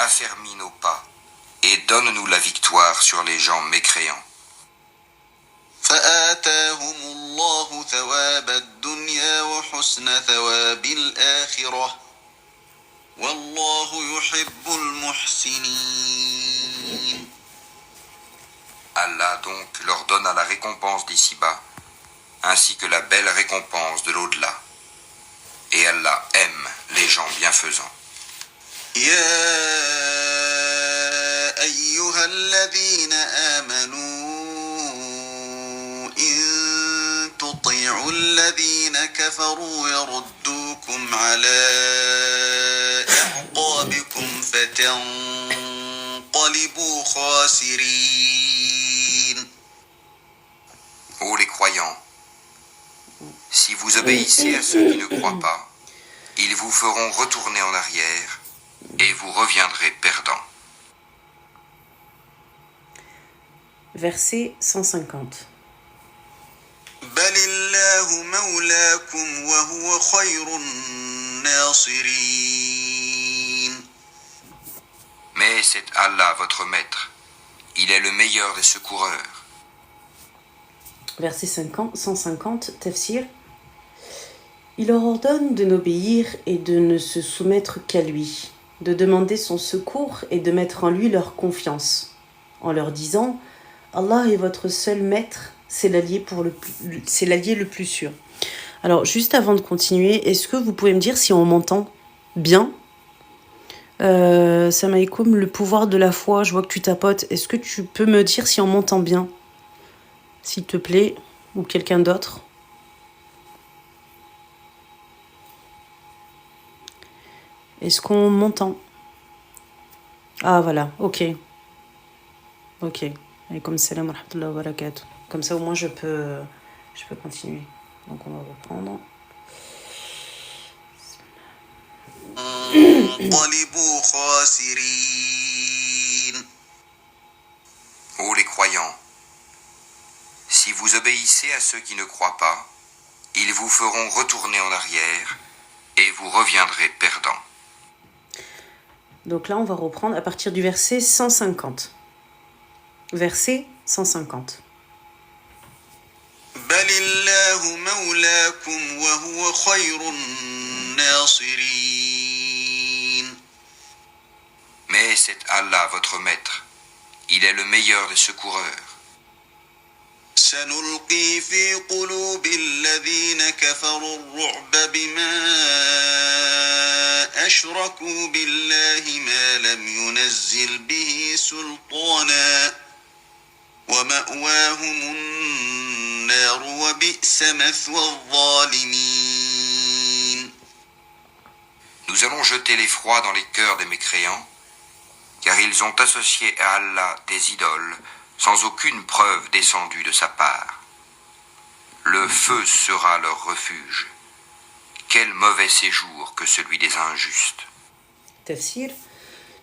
affermis nos pas et donne-nous la victoire sur les gens mécréants. فآتاهم الله ثواب الدنيا وحسن ثواب الآخرة والله يحب المحسنين. Allah donc leur donna la récompense d'ici-bas, ainsi que la belle récompense de l'au-delà. Et Allah aime les gens bienfaisants. يا أيها الذين آمنوا إن تطيعوا الذين كفروا يردوكم على أعقابكم فتنقلبوا خاسرين. Ô les croyants, si vous obéissez à ceux qui ne croient pas, ils vous feront retourner en arrière et vous reviendrez perdants. Verset 150. بل الله مولاكم وهو خير الناصرين. Mais c'est Allah votre maître. Il est le meilleur des secoureurs. Verset 150, Tafsir. Il leur ordonne de n'obéir et de ne se soumettre qu'à lui, de demander son secours et de mettre en lui leur confiance, en leur disant « Allah est votre seul maître, c'est l'allié le plus sûr. » Alors, juste avant de continuer, est-ce que vous pouvez me dire si on m'entend bien ? Samaïkoum, le pouvoir de la foi, je vois que tu tapotes. Est-ce que tu peux me dire si on m'entend bien ? S'il te plaît, ou quelqu'un d'autre. Est-ce qu'on m'entend ? Ah voilà, ok. Ok. Alaykoum salam wa rahmatullahi wa barakatuh. Comme ça au moins je peux continuer. Donc on va reprendre. Ô les croyants, si vous obéissez à ceux qui ne croient pas, ils vous feront retourner en arrière et vous reviendrez perdants. Donc là, on va reprendre à partir du verset 150. Verset 150. بل الله مولاكم وهو خير الناصرين. Mais c'est Allah votre maître. Il est le meilleur des secoureurs. سنلقي في قلوب الذين كفروا الرعب بما أشركوا بالله ما لم ينزل به سلطانا ومأواهم النار وبئس مثوى الظالمين. Nous allons jeter l'effroi dans les cœurs des mécréants, car ils ont associé à Allah des idoles sans aucune preuve descendue de sa part. Le feu sera leur refuge. Quel mauvais séjour que celui des injustes. Tafsir.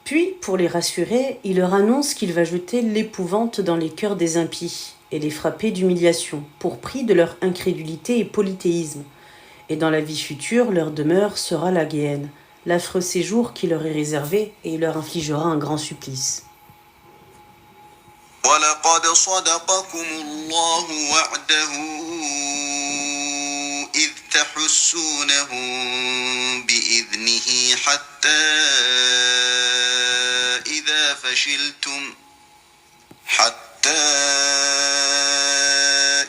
Puis, pour les rassurer, il leur annonce qu'il va jeter l'épouvante dans les cœurs des impies et les frapper d'humiliation pour prix de leur incrédulité et polythéisme. Et dans la vie future, leur demeure sera la Guéhenne, l'affreux séjour qui leur est réservé, et il leur infligera un grand supplice. ولقد صدقكم الله وعده إذ تحسونهم بإذنه حتى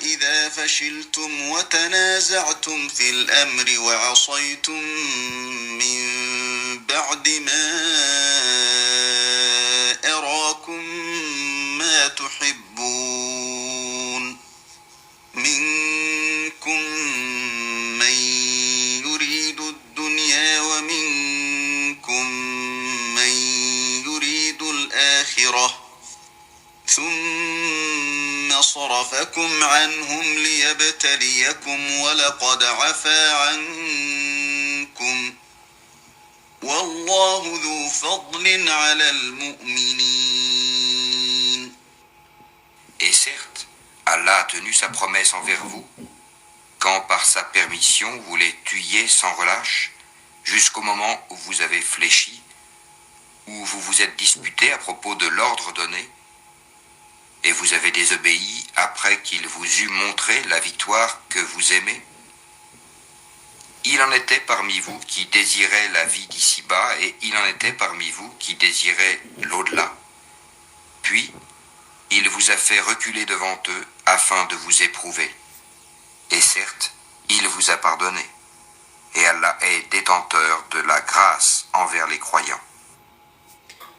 إذا فشلتم وتنازعتم في الأمر وعصيتم من بعد ما أراكم ما تحبون منكم من يريد الدنيا ومنكم من يريد الآخرة ثم صرفكم عنهم ليبتليكم ولقد عفا عنكم والله ذو فضل على المؤمنين. Et certes, Allah a tenu sa promesse envers vous, quand par sa permission vous les tuiez sans relâche, jusqu'au moment où vous avez fléchi, où vous vous êtes disputé à propos de l'ordre donné, et vous avez désobéi après qu'il vous eût montré la victoire que vous aimez? Il en était parmi vous qui désiraient la vie d'ici-bas, et il en était parmi vous qui désiraient l'au-delà. Puis, il vous a fait reculer devant eux afin de vous éprouver. Et certes, il vous a pardonné. Et Allah est détenteur de la grâce envers les croyants.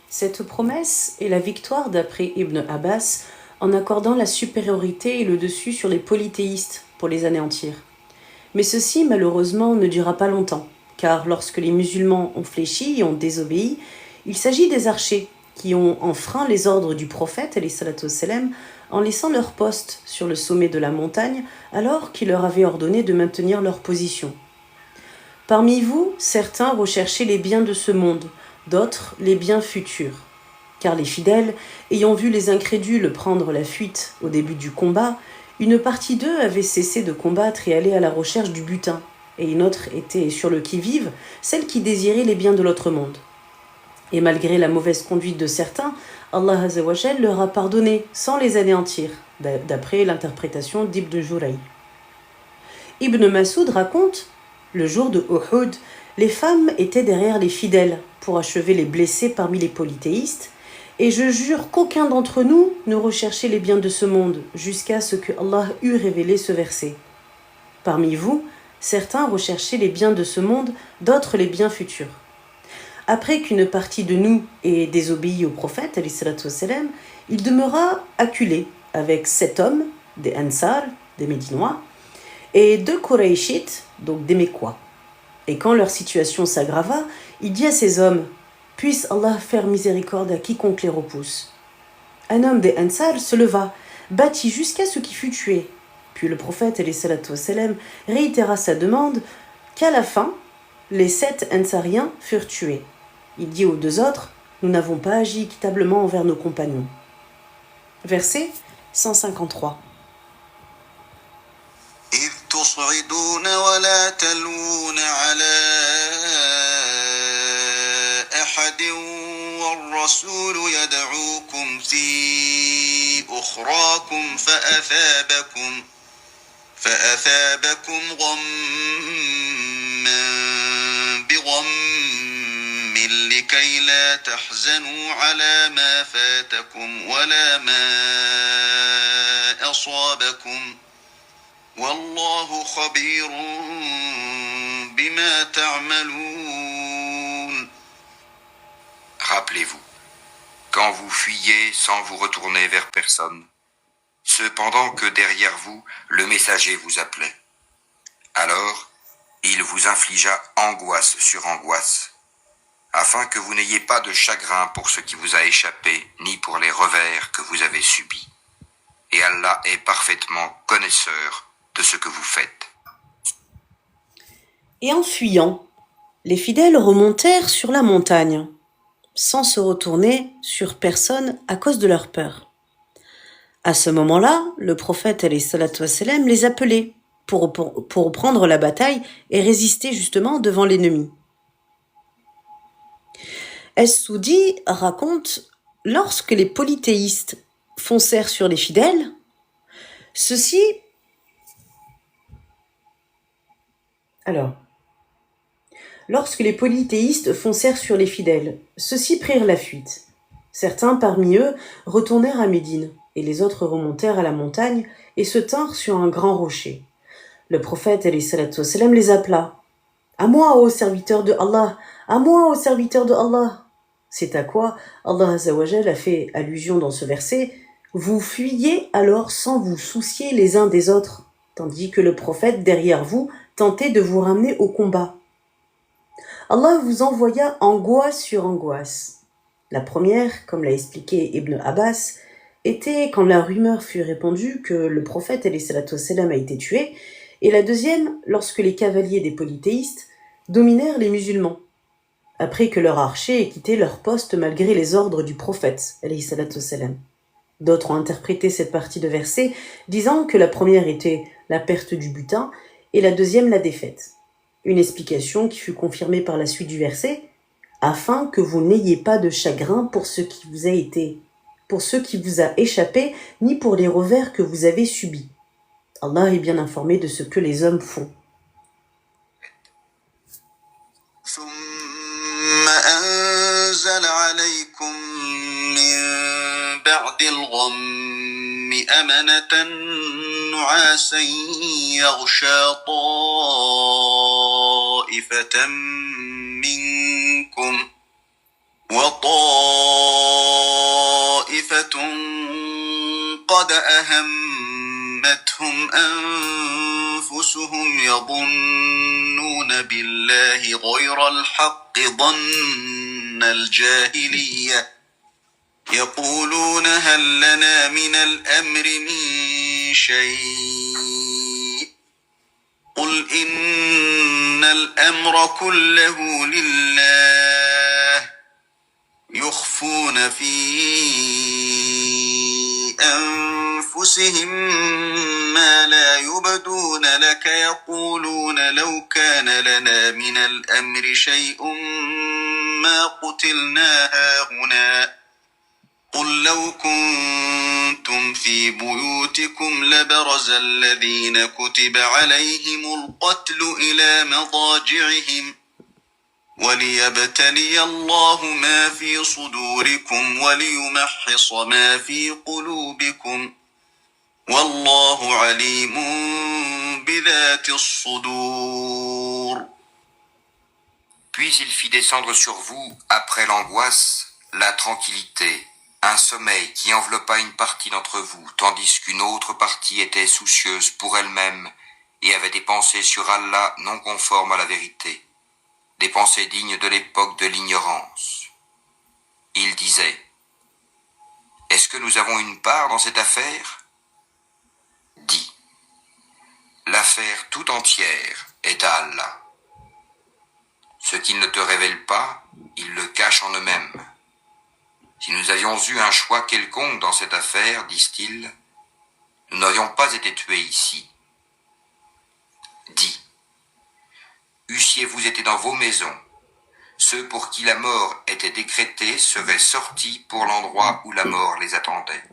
Cette promesse est la victoire d'après Ibn Abbas en accordant la supériorité et le dessus sur les polythéistes pour les anéantir. Mais ceci, malheureusement, ne durera pas longtemps, car lorsque les musulmans ont fléchi et ont désobéi, il s'agit des archers qui ont enfreint les ordres du prophète, alayhi salatu wassalam, en laissant leur poste sur le sommet de la montagne, alors qu'il leur avait ordonné de maintenir leur position. Parmi vous, certains recherchaient les biens de ce monde, d'autres les biens futurs. Car les fidèles, ayant vu les incrédules prendre la fuite au début du combat, une partie d'eux avait cessé de combattre et allait à la recherche du butin, et une autre était sur le qui-vive, celle qui désirait les biens de l'autre monde. Et malgré la mauvaise conduite de certains, Allah Azza wa Jal leur a pardonné sans les anéantir, d'après l'interprétation d'Ibn Jurayj. Ibn Masoud raconte, le jour de Uhud, les femmes étaient derrière les fidèles pour achever les blessés parmi les polythéistes, et je jure qu'aucun d'entre nous ne recherchait les biens de ce monde jusqu'à ce que Allah eût révélé ce verset. Parmi vous, certains recherchaient les biens de ce monde, d'autres les biens futurs. Après qu'une partie de nous ait désobéi au prophète, alayhi salatu wassalam, il demeura acculé avec 7 hommes, des Ansar, des Médinois, et 2 Qurayshites, donc des Mécois. Et quand leur situation s'aggrava, il dit à ces hommes: « Puisse Allah faire miséricorde à quiconque les repousse. » Un homme des Ansar se leva, battit jusqu'à ce qu'il fût tué. Puis le prophète, alayhi salatu wassalam, réitéra sa demande, qu'à la fin, les 7 Ansariens furent tués. Il dit aux 2 autres: « Nous n'avons pas agi équitablement envers nos compagnons. » Verset 153. إذ تصعدون ولا تلوون على أحد والرسول يدعوكم في أخراكم فأثابكم غما بغم لكي لا تحزنوا على ما فاتكم ولا ما أصابكم والله خبير بما تعملون. Rappelez-vous, quand vous fuyez sans vous retourner vers personne, cependant que derrière vous, le messager vous appelait. Alors, il vous infligea angoisse sur angoisse, afin que vous n'ayez pas de chagrin pour ce qui vous a échappé, ni pour les revers que vous avez subis. Et Allah est parfaitement connaisseur de ce que vous faites. Et en fuyant, les fidèles remontèrent sur la montagne, sans se retourner sur personne à cause de leur peur. À ce moment-là, le prophète alayhi salatu wassalam les appelait pour prendre la bataille et résister justement devant l'ennemi. Es-Soudi raconte, lorsque les polythéistes foncèrent sur les fidèles, ceux-ci prirent la fuite. Certains parmi eux retournèrent à Médine, et les autres remontèrent à la montagne et se tinrent sur un grand rocher. Le prophète alayhi salatu wassalam les appela. « À moi, ô serviteur de Allah! À moi, ô serviteur de Allah !» C'est à quoi Allah Azza wa Jal a fait allusion dans ce verset. « Vous fuyez alors sans vous soucier les uns des autres, tandis que le prophète derrière vous tentait de vous ramener au combat. » Allah vous envoya angoisse sur angoisse. La première, comme l'a expliqué Ibn Abbas, était quand la rumeur fut répandue que le prophète alayhi salatu wassalam a été tué, et la deuxième, lorsque les cavaliers des polythéistes dominèrent les musulmans, après que leurs archers aient quitté leur poste malgré les ordres du prophète alayhi salatu wassalam. D'autres ont interprété cette partie de verset disant que la première était la perte du butin et la deuxième la défaite. Une explication qui fut confirmée par la suite du verset. afin que vous n'ayez pas de chagrin pour ce qui vous a échappé, ni pour les revers que vous avez subis. Allah est bien informé de ce que les hommes font. ثم أنزل عليكم من بعد الغم أمنة نعاسا يغشى طائفة منكم وطائفة قد أهمتهم أنفسهم يظنون بالله غير الحق ظن الجاهلية يقولون هل لنا من الأمر من شيء قل إن الأمر كله لله يخفون في أنفسهم ما لا يبدون لك يقولون لو كان لنا من الأمر شيء ما قتلنا هاهنا قل لو كنتم في بيوتكم لبرز الذين كتب عليهم القتل إلى مضاجعهم وليبتلي الله ما في صدوركم وليمحص ما في قلوبكم والله عليم بذات الصدور. Puis il fit descendre sur vous, après l'angoisse, la tranquillité, un sommeil qui enveloppa une partie d'entre vous, tandis qu'une autre partie était soucieuse pour elle-même et avait des pensées sur Allah non conformes à la vérité, des pensées dignes de l'époque de l'ignorance. Il disait : est-ce que nous avons une part dans cette affaire ? Dis : l'affaire tout entière est à Allah. Ce qu'ils ne te révèlent pas, ils le cachent en eux-mêmes. Si nous avions eu un choix quelconque dans cette affaire, disent-ils, nous n'aurions pas été tués ici. Dis : eussiez-vous été dans vos maisons, ceux pour qui la mort était décrétée seraient sortis pour l'endroit où la mort les attendait.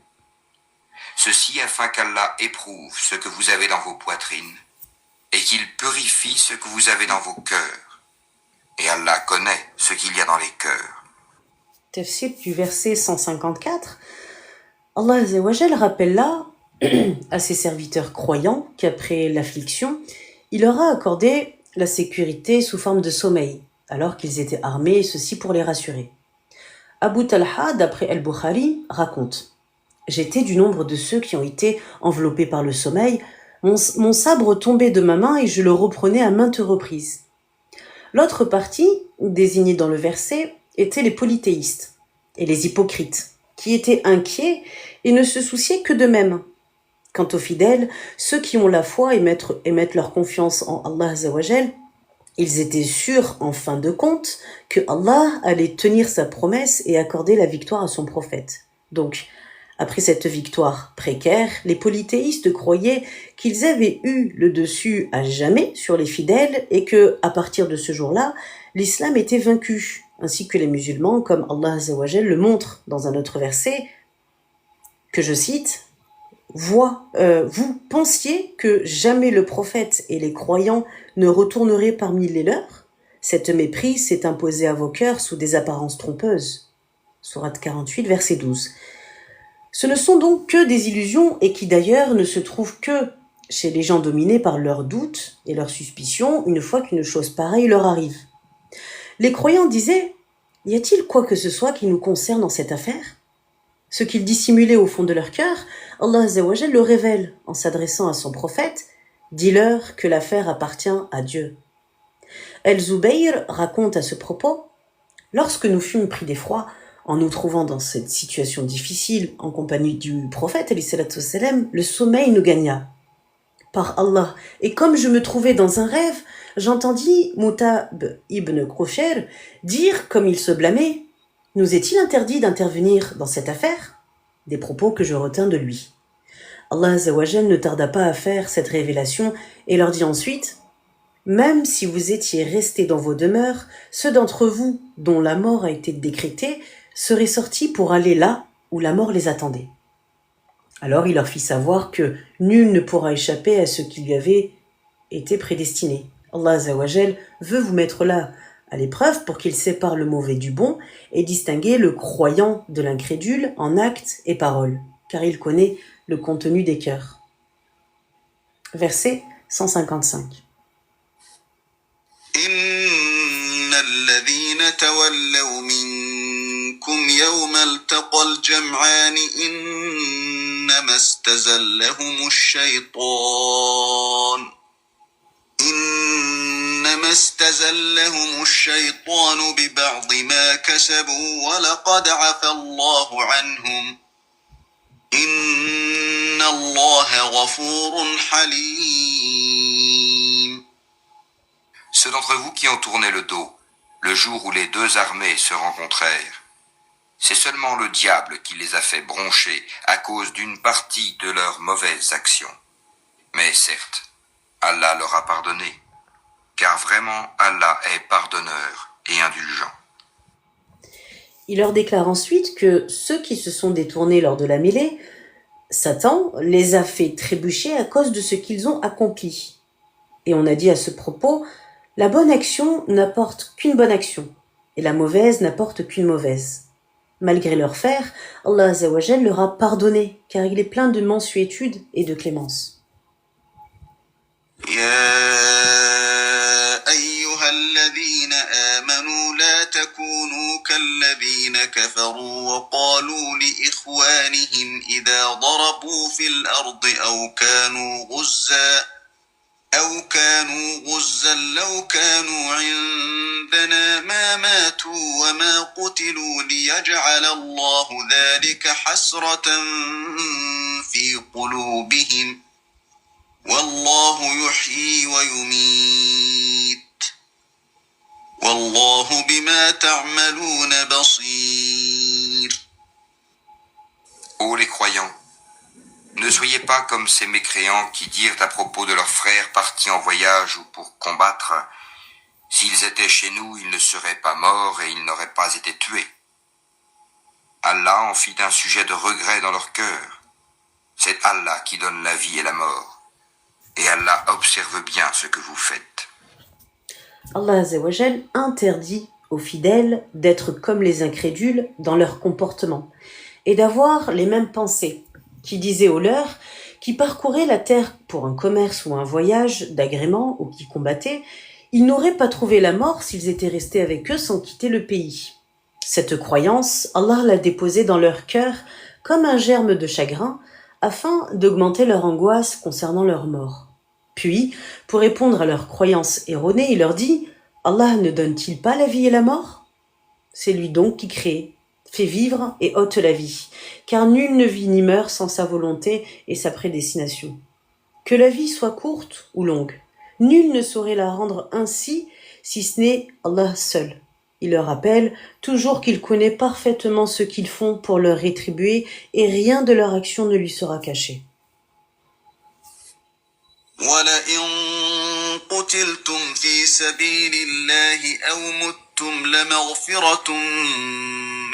Ceci afin qu'Allah éprouve ce que vous avez dans vos poitrines et qu'il purifie ce que vous avez dans vos cœurs. Et Allah connaît ce qu'il y a dans les cœurs. Tafsir du verset 154, Allah Azza wa Jal rappelle là à ses serviteurs croyants qu'après l'affliction, il leur a accordé la sécurité sous forme de sommeil, alors qu'ils étaient armés, et ceci pour les rassurer. Abu Talha, d'après Al-Bukhari, raconte « J'étais du nombre de ceux qui ont été enveloppés par le sommeil, mon sabre tombait de ma main et je le reprenais à maintes reprises. » L'autre partie, désignée dans le verset, étaient les polythéistes et les hypocrites, qui étaient inquiets et ne se souciaient que d'eux-mêmes. Quant aux fidèles, ceux qui ont la foi et mettent leur confiance en Allah Azza wa Jal, ils étaient sûrs, en fin de compte, que Allah allait tenir sa promesse et accorder la victoire à son prophète. Donc, après cette victoire précaire, les polythéistes croyaient qu'ils avaient eu le dessus à jamais sur les fidèles et que, à partir de ce jour-là, l'islam était vaincu, ainsi que les musulmans, comme Allah Azza wa Jal le montre dans un autre verset, que je cite, « Vous pensiez que jamais le prophète et les croyants ne retourneraient parmi les leurs ? Cette méprise s'est imposée à vos cœurs sous des apparences trompeuses. » Sourate 48, verset 12. Ce ne sont donc que des illusions et qui d'ailleurs ne se trouvent que chez les gens dominés par leurs doutes et leurs suspicions une fois qu'une chose pareille leur arrive. Les croyants disaient « Y a-t-il quoi que ce soit qui nous concerne dans cette affaire ?» Ce qu'ils dissimulaient au fond de leur cœur, Allah Azza wa Jal le révèle en s'adressant à son prophète « Dis-leur que l'affaire appartient à Dieu. » El-Zubayr raconte à ce propos « Lorsque nous fûmes pris d'effroi, en nous trouvant dans cette situation difficile en compagnie du prophète, le sommeil nous gagna. Par Allah, et comme je me trouvais dans un rêve, j'entendis Mutab ibn Krusher dire, comme il se blâmait, « Nous est-il interdit d'intervenir dans cette affaire ?» Des propos que je retins de lui. Allah Azza wa Jal ne tarda pas à faire cette révélation et leur dit ensuite Même si vous étiez restés dans vos demeures, ceux d'entre vous dont la mort a été décrétée seraient sortis pour aller là où la mort les attendait. Alors il leur fit savoir que nul ne pourra échapper à ce qui lui avait été prédestiné. Allah Azzawajal veut vous mettre là à l'épreuve pour qu'il sépare le mauvais du bon et distinguer le croyant de l'incrédule en actes et paroles, car il connaît le contenu des cœurs. Verset 155. إن الذين تولوا منكم يوم التقى الجمعان إنما استزلهم الشيطان ببعض ما كسبوا ولقد عفى الله عنهم إن الله غفور حليم. Ceux d'entre vous qui ont tourné le dos, le jour où les deux armées se rencontrèrent, c'est seulement le diable qui les a fait broncher à cause d'une partie de leurs mauvaises actions. Mais certes, Allah leur a pardonné, car vraiment Allah est pardonneur et indulgent. Il leur déclare ensuite que ceux qui se sont détournés lors de la mêlée, Satan les a fait trébucher à cause de ce qu'ils ont accompli. Et on a dit à ce propos, la bonne action n'apporte qu'une bonne action, et la mauvaise n'apporte qu'une mauvaise. Malgré leur faire, Allah Azzawajal leur a pardonné, car il est plein de mansuétude et de clémence. أيها الذين آمنوا لا تكونوا كالذين كفروا وقالوا لإخوانهم إذا ضربوا في الأرض أو كانوا غزا لو كانوا عندنا ما ماتوا وما قتلوا ليجعل الله ذلك حسرة في قلوبهم والله يحيي ويميت والله بما تعملون بصير. Ô les croyants, ne soyez pas comme ces mécréants qui dirent à propos de leurs frères partis en voyage ou pour combattre, s'ils étaient chez nous, ils ne seraient pas morts et ils n'auraient pas été tués. Allah en fit un sujet de regret dans leur cœur. C'est Allah qui donne la vie et la mort. Et Allah observe bien ce que vous faites. Allah Azzawajal interdit aux fidèles d'être comme les incrédules dans leur comportement et d'avoir les mêmes pensées, qui disaient aux leurs, qui parcouraient la terre pour un commerce ou un voyage d'agrément ou qui combattaient, ils n'auraient pas trouvé la mort s'ils étaient restés avec eux sans quitter le pays. Cette croyance, Allah l'a déposée dans leur cœur comme un germe de chagrin afin d'augmenter leur angoisse concernant leur mort. Puis, pour répondre à leur croyance erronée, il leur dit « Allah ne donne-t-il pas la vie et la mort ? C'est lui donc qui crée, fait vivre et ôte la vie, car nul ne vit ni meurt sans sa volonté et sa prédestination. Que la vie soit courte ou longue, nul ne saurait la rendre ainsi si ce n'est Allah seul. Il leur rappelle toujours qu'il connaît parfaitement ce qu'ils font pour leur rétribuer et rien de leur action ne lui sera caché. وَلَئِن قُتِلْتُمْ فِي سَبِيلِ اللَّهِ أَوْ مُتُّمْ لَمَغْفِرَةٌ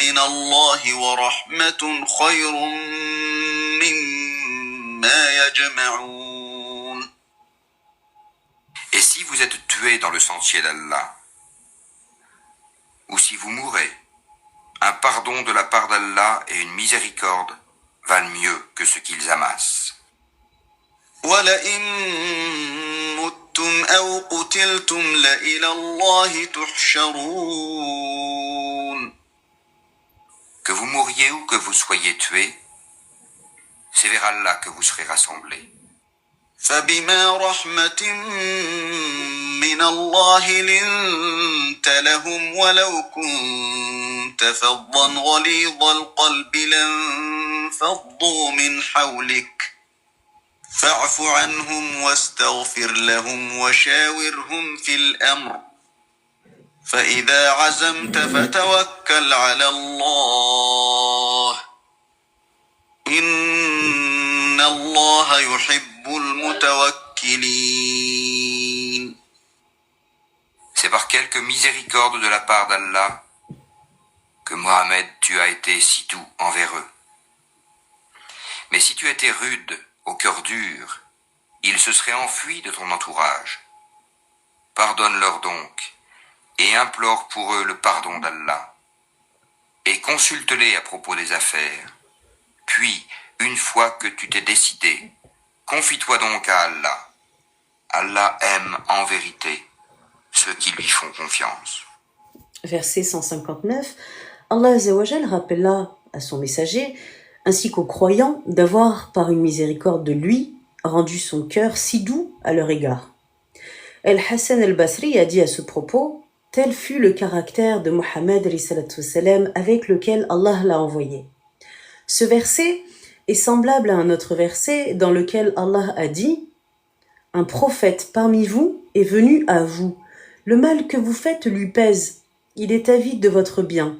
مِّنَ اللَّهِ وَرَحْمَةٌ خَيْرٌ مِّمَّا يَجْمَعُونَ. Et si vous êtes tués dans le sentier d'Allah, ou si vous mourrez, un pardon de la part d'Allah et une miséricorde valent mieux que ce qu'ils amassent. وَلَئِن مُتُّمْ أَوْ قُتِلْتُمْ لَإِلَى اللَّهِ تُحْشَرُونَ. Que vous mouriez ou que vous soyez tués, c'est vers Allah que vous serez rassemblés. فَبِمَا رَحْمَةٍ مِّنَ اللَّهِ لِنتَ لَهُمْ وَلَوْ كُنتَ فَظًّا غَلِيظَ الْقَلْبِ لَانفَضُّوا مِنْ حَوْلِكَ فاعف عنهم واستغفر لهم وشاورهم في الأمر فإذا عزمت فتوكل على الله إن الله يحب المتوكلين. C'est par quelque miséricorde de la part d'Allah que Mohammed, tu as été si doux envers eux. Mais si tu étais rude, au cœur dur, ils se seraient enfuis de ton entourage. Pardonne-leur donc, et implore pour eux le pardon d'Allah. Et consulte-les à propos des affaires. Puis, une fois que tu t'es décidé, confie-toi donc à Allah. Allah aime en vérité ceux qui lui font confiance. Verset 159, Allah Azzawajal rappela à son messager, ainsi qu'aux croyants, d'avoir, par une miséricorde de lui, rendu son cœur si doux à leur égard. Al-Hassan al-Basri a dit à ce propos, tel fut le caractère de Mohammed avec lequel Allah l'a envoyé. Ce verset est semblable à un autre verset dans lequel Allah a dit « Un prophète parmi vous est venu à vous. Le mal que vous faites lui pèse. Il est avide de votre bien.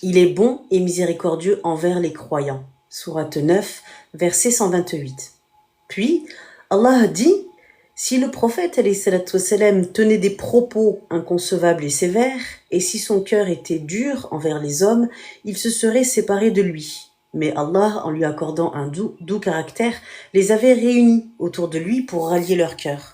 Il est bon et miséricordieux envers les croyants. » Sourate 9, verset 128. Puis, Allah a dit « Si le prophète tenait des propos inconcevables et sévères, et si son cœur était dur envers les hommes, il se serait séparé de lui. » Mais Allah, en lui accordant un doux caractère, les avait réunis autour de lui pour rallier leur cœur.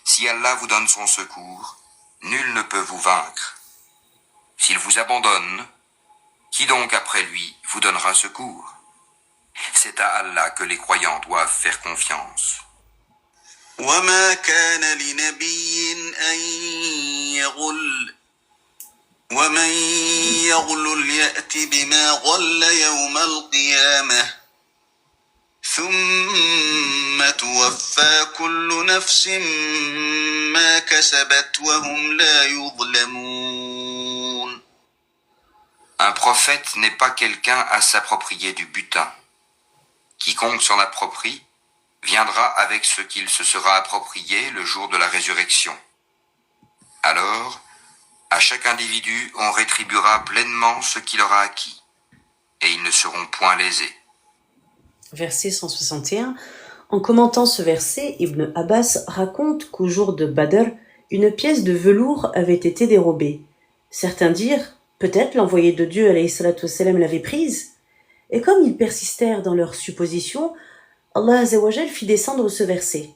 Si Allah vous donne son secours, nul ne peut vous vaincre. S'il vous abandonne, qui donc après lui vous donnera secours? C'est à Allah que les croyants doivent faire confiance. وما كان لنبي أن يغل ومن يغل يأت بما غل يوم القيامة ثم توفى كل نفس ما كسبت وهم لا يظلمون. Un prophète n'est pas quelqu'un à s'approprier du butin. Quiconque s'en approprie viendra avec ce qu'il se sera approprié le jour de la résurrection. Alors, à chaque individu, on rétribuera pleinement ce qu'il aura acquis, et ils ne seront point lésés. Verset 161. En commentant ce verset, Ibn Abbas raconte qu'au jour de Badr, une pièce de velours avait été dérobée. Certains dirent, peut-être l'envoyé de Dieu, alayhi salatu wassalam, l'avait prise. Et comme ils persistèrent dans leur supposition, Allah Azzawajal fit descendre ce verset.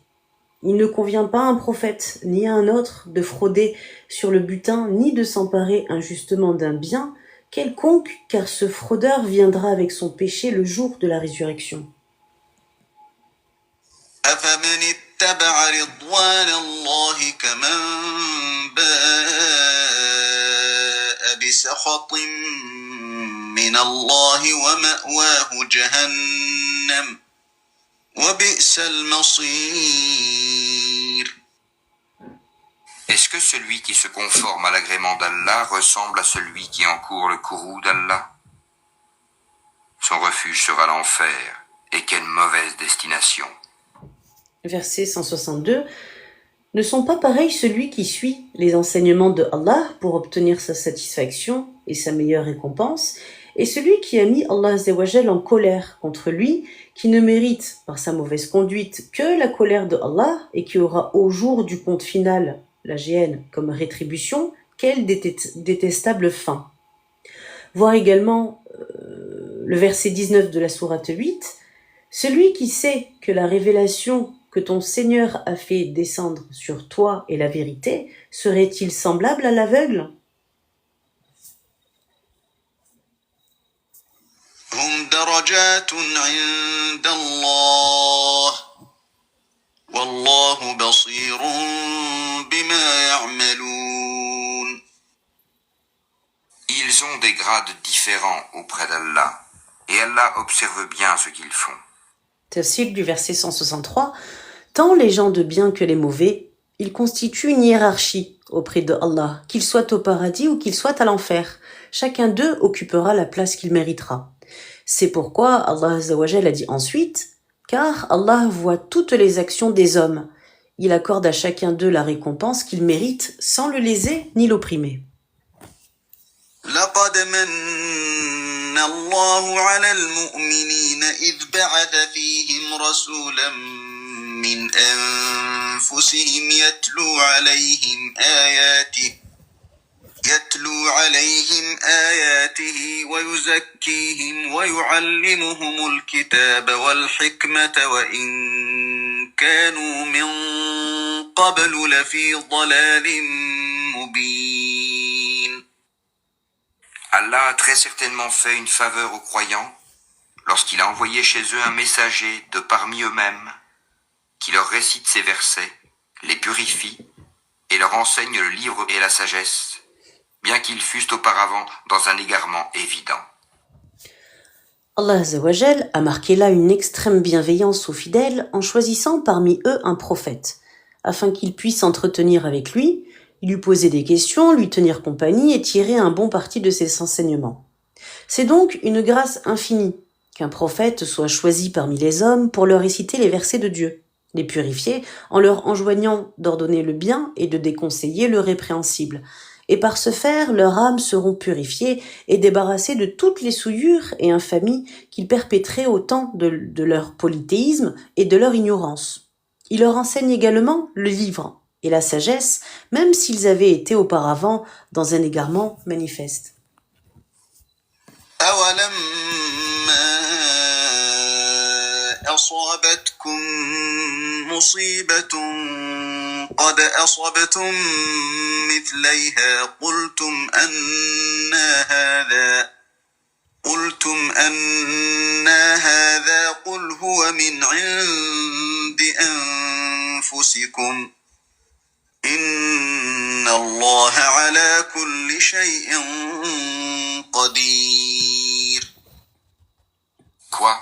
Il ne convient pas à un prophète, ni à un autre, de frauder sur le butin, ni de s'emparer injustement d'un bien quelconque, car ce fraudeur viendra avec son péché le jour de la résurrection. Est-ce que celui qui se conforme à l'agrément d'Allah ressemble à celui qui encourt le courroux d'Allah? Son refuge sera l'enfer, et quelle mauvaise destination. Verset 162. Ne sont pas pareils celui qui suit les enseignements de Allah pour obtenir sa satisfaction et sa meilleure récompense, et celui qui a mis Allah Azzawajal en colère contre lui, qui ne mérite par sa mauvaise conduite que la colère de Allah et qui aura au jour du compte final, la géhenne, comme rétribution, quelle détestable fin. Voir également le verset 19 de la sourate 8, celui qui sait que la révélation que ton Seigneur a fait descendre sur toi est la vérité, serait-il semblable à l'aveugle? هم درجات عند الله والله بصير بما يعملون. Ils ont des grades différents auprès d'Allah, et Allah observe bien ce qu'ils font. Tafsir du verset 163. Tant les gens de bien que les mauvais, ils constituent une hiérarchie auprès de Allah, qu'ils soient au paradis ou qu'ils soient à l'enfer. Chacun d'eux occupera la place qu'il méritera. C'est pourquoi Allah Azza wa Jal a dit ensuite, car Allah voit toutes les actions des hommes. Il accorde à chacun d'eux la récompense qu'il mérite sans le léser ni l'opprimer. لقد من الله على المؤمنين إذ بعث فيهم رسولا من أنفسهم يتلو عليهم آياته ويزكيهم ويعلمهم الكتاب والحكمة وإن كانوا من قبل لفي ضلال مبين. Allah a très certainement fait une faveur aux croyants lorsqu'il a envoyé chez eux un messager de parmi eux-mêmes qui leur récite ces versets, les purifie et leur enseigne le livre et la sagesse, bien qu'ils fussent auparavant dans un égarement évident. Allah Azza wa Jal a marqué là une extrême bienveillance aux fidèles en choisissant parmi eux un prophète, afin qu'ils puissent s'entretenir avec lui, lui poser des questions, lui tenir compagnie et tirer un bon parti de ses enseignements. C'est donc une grâce infinie qu'un prophète soit choisi parmi les hommes pour leur réciter les versets de Dieu, les purifier en leur enjoignant d'ordonner le bien et de déconseiller le répréhensible. Et par ce faire, leurs âmes seront purifiées et débarrassées de toutes les souillures et infamies qu'ils perpétraient au temps de leur polythéisme et de leur ignorance. Il leur enseigne également le livre et la sagesse, même s'ils avaient été auparavant dans un égarement manifeste. أصابتكم مصيبة قد أصبتم مثليها قلتم أن هذا قل هو من عند أنفسكم إن الله على كل شيء قدير. Quoi ?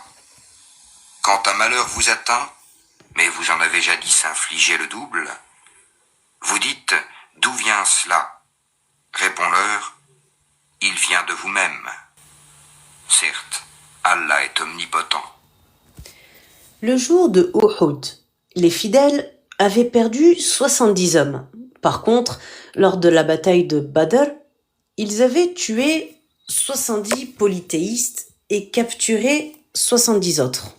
Quand un malheur vous atteint, mais vous en avez jadis infligé le double, vous dites « D'où vient cela ?» Réponds-leur « Il vient de vous-même. » Certes, Allah est omnipotent. Le jour de Uhud, les fidèles avaient perdu 70 hommes. Par contre, lors de la bataille de Badr, ils avaient tué 70 polythéistes et capturé 70 autres.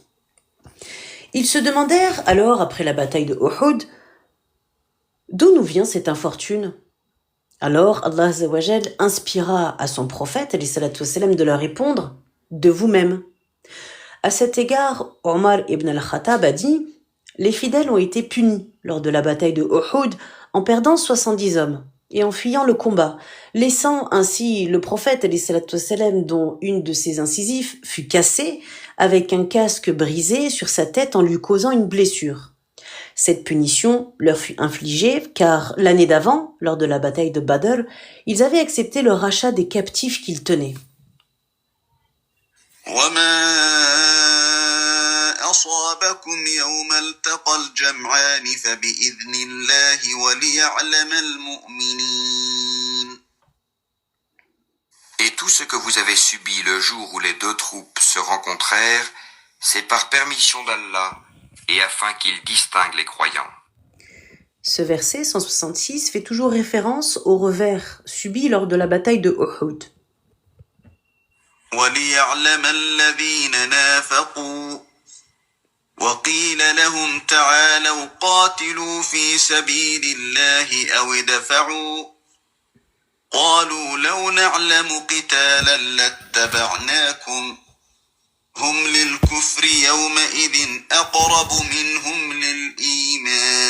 Ils se demandèrent alors, après la bataille de Uhud, d'où nous vient cette infortune ? Alors Allah Azza wa Jal inspira à son prophète alayhi salatu wassalam, de leur répondre « de vous-même ». À cet égard, Omar ibn al-Khattab a dit « Les fidèles ont été punis lors de la bataille de Uhud en perdant 70 hommes et en fuyant le combat, laissant ainsi le prophète alayhi salatu wassalam, dont une de ses incisives fut cassée, avec un casque brisé sur sa tête en lui causant une blessure. Cette punition leur fut infligée car l'année d'avant, lors de la bataille de Badr, ils avaient accepté le rachat des captifs qu'ils tenaient. أصابكم يوم التقى الجمعان فبإذن الله وليعلم المؤمنين. Et tout ce que vous avez subi le jour où les deux troupes se rencontrèrent, c'est par permission d'Allah et afin qu'il distingue les croyants. Ce verset 166 fait toujours référence au revers subi lors de la bataille de Uhud. وَلِيَعْلَمَ الَّذِينَ نَافَقُوا وَقِيلَ لَهُمْ تَعَالَوْا قَاتِلُوا فِي سَبِيلِ اللَّهِ أَوِ ادْفَعُوا قَالُوا لَوْ نَعْلَمُ قِتَالًا لَاتَّبَعْنَاكُمْ هُمْ لِلْكُفْرِ يَوْمَئِذٍ أَقْرَبُ مِنْهُمْ لِلْإِيمَانِ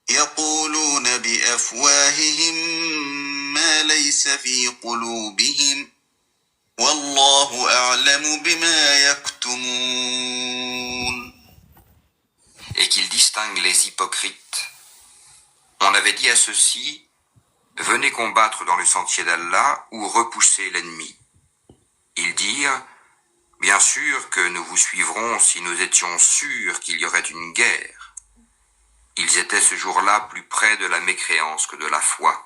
يَقُولُونَ بِأَفْوَاهِهِمْ مَا لَيْسَ فِي قُلُوبِهِمْ وَاللَّهُ أَعْلَمُ بِمَا يَكْتُمُونَ. Et qu'il distingue les hypocrites. On avait dit à ceux-ci, venez combattre dans le sentier d'Allah ou repoussez l'ennemi. Ils dirent, bien sûr que nous vous suivrons si nous étions sûrs qu'il y aurait une guerre. Ils étaient ce jour-là plus près de la mécréance que de la foi.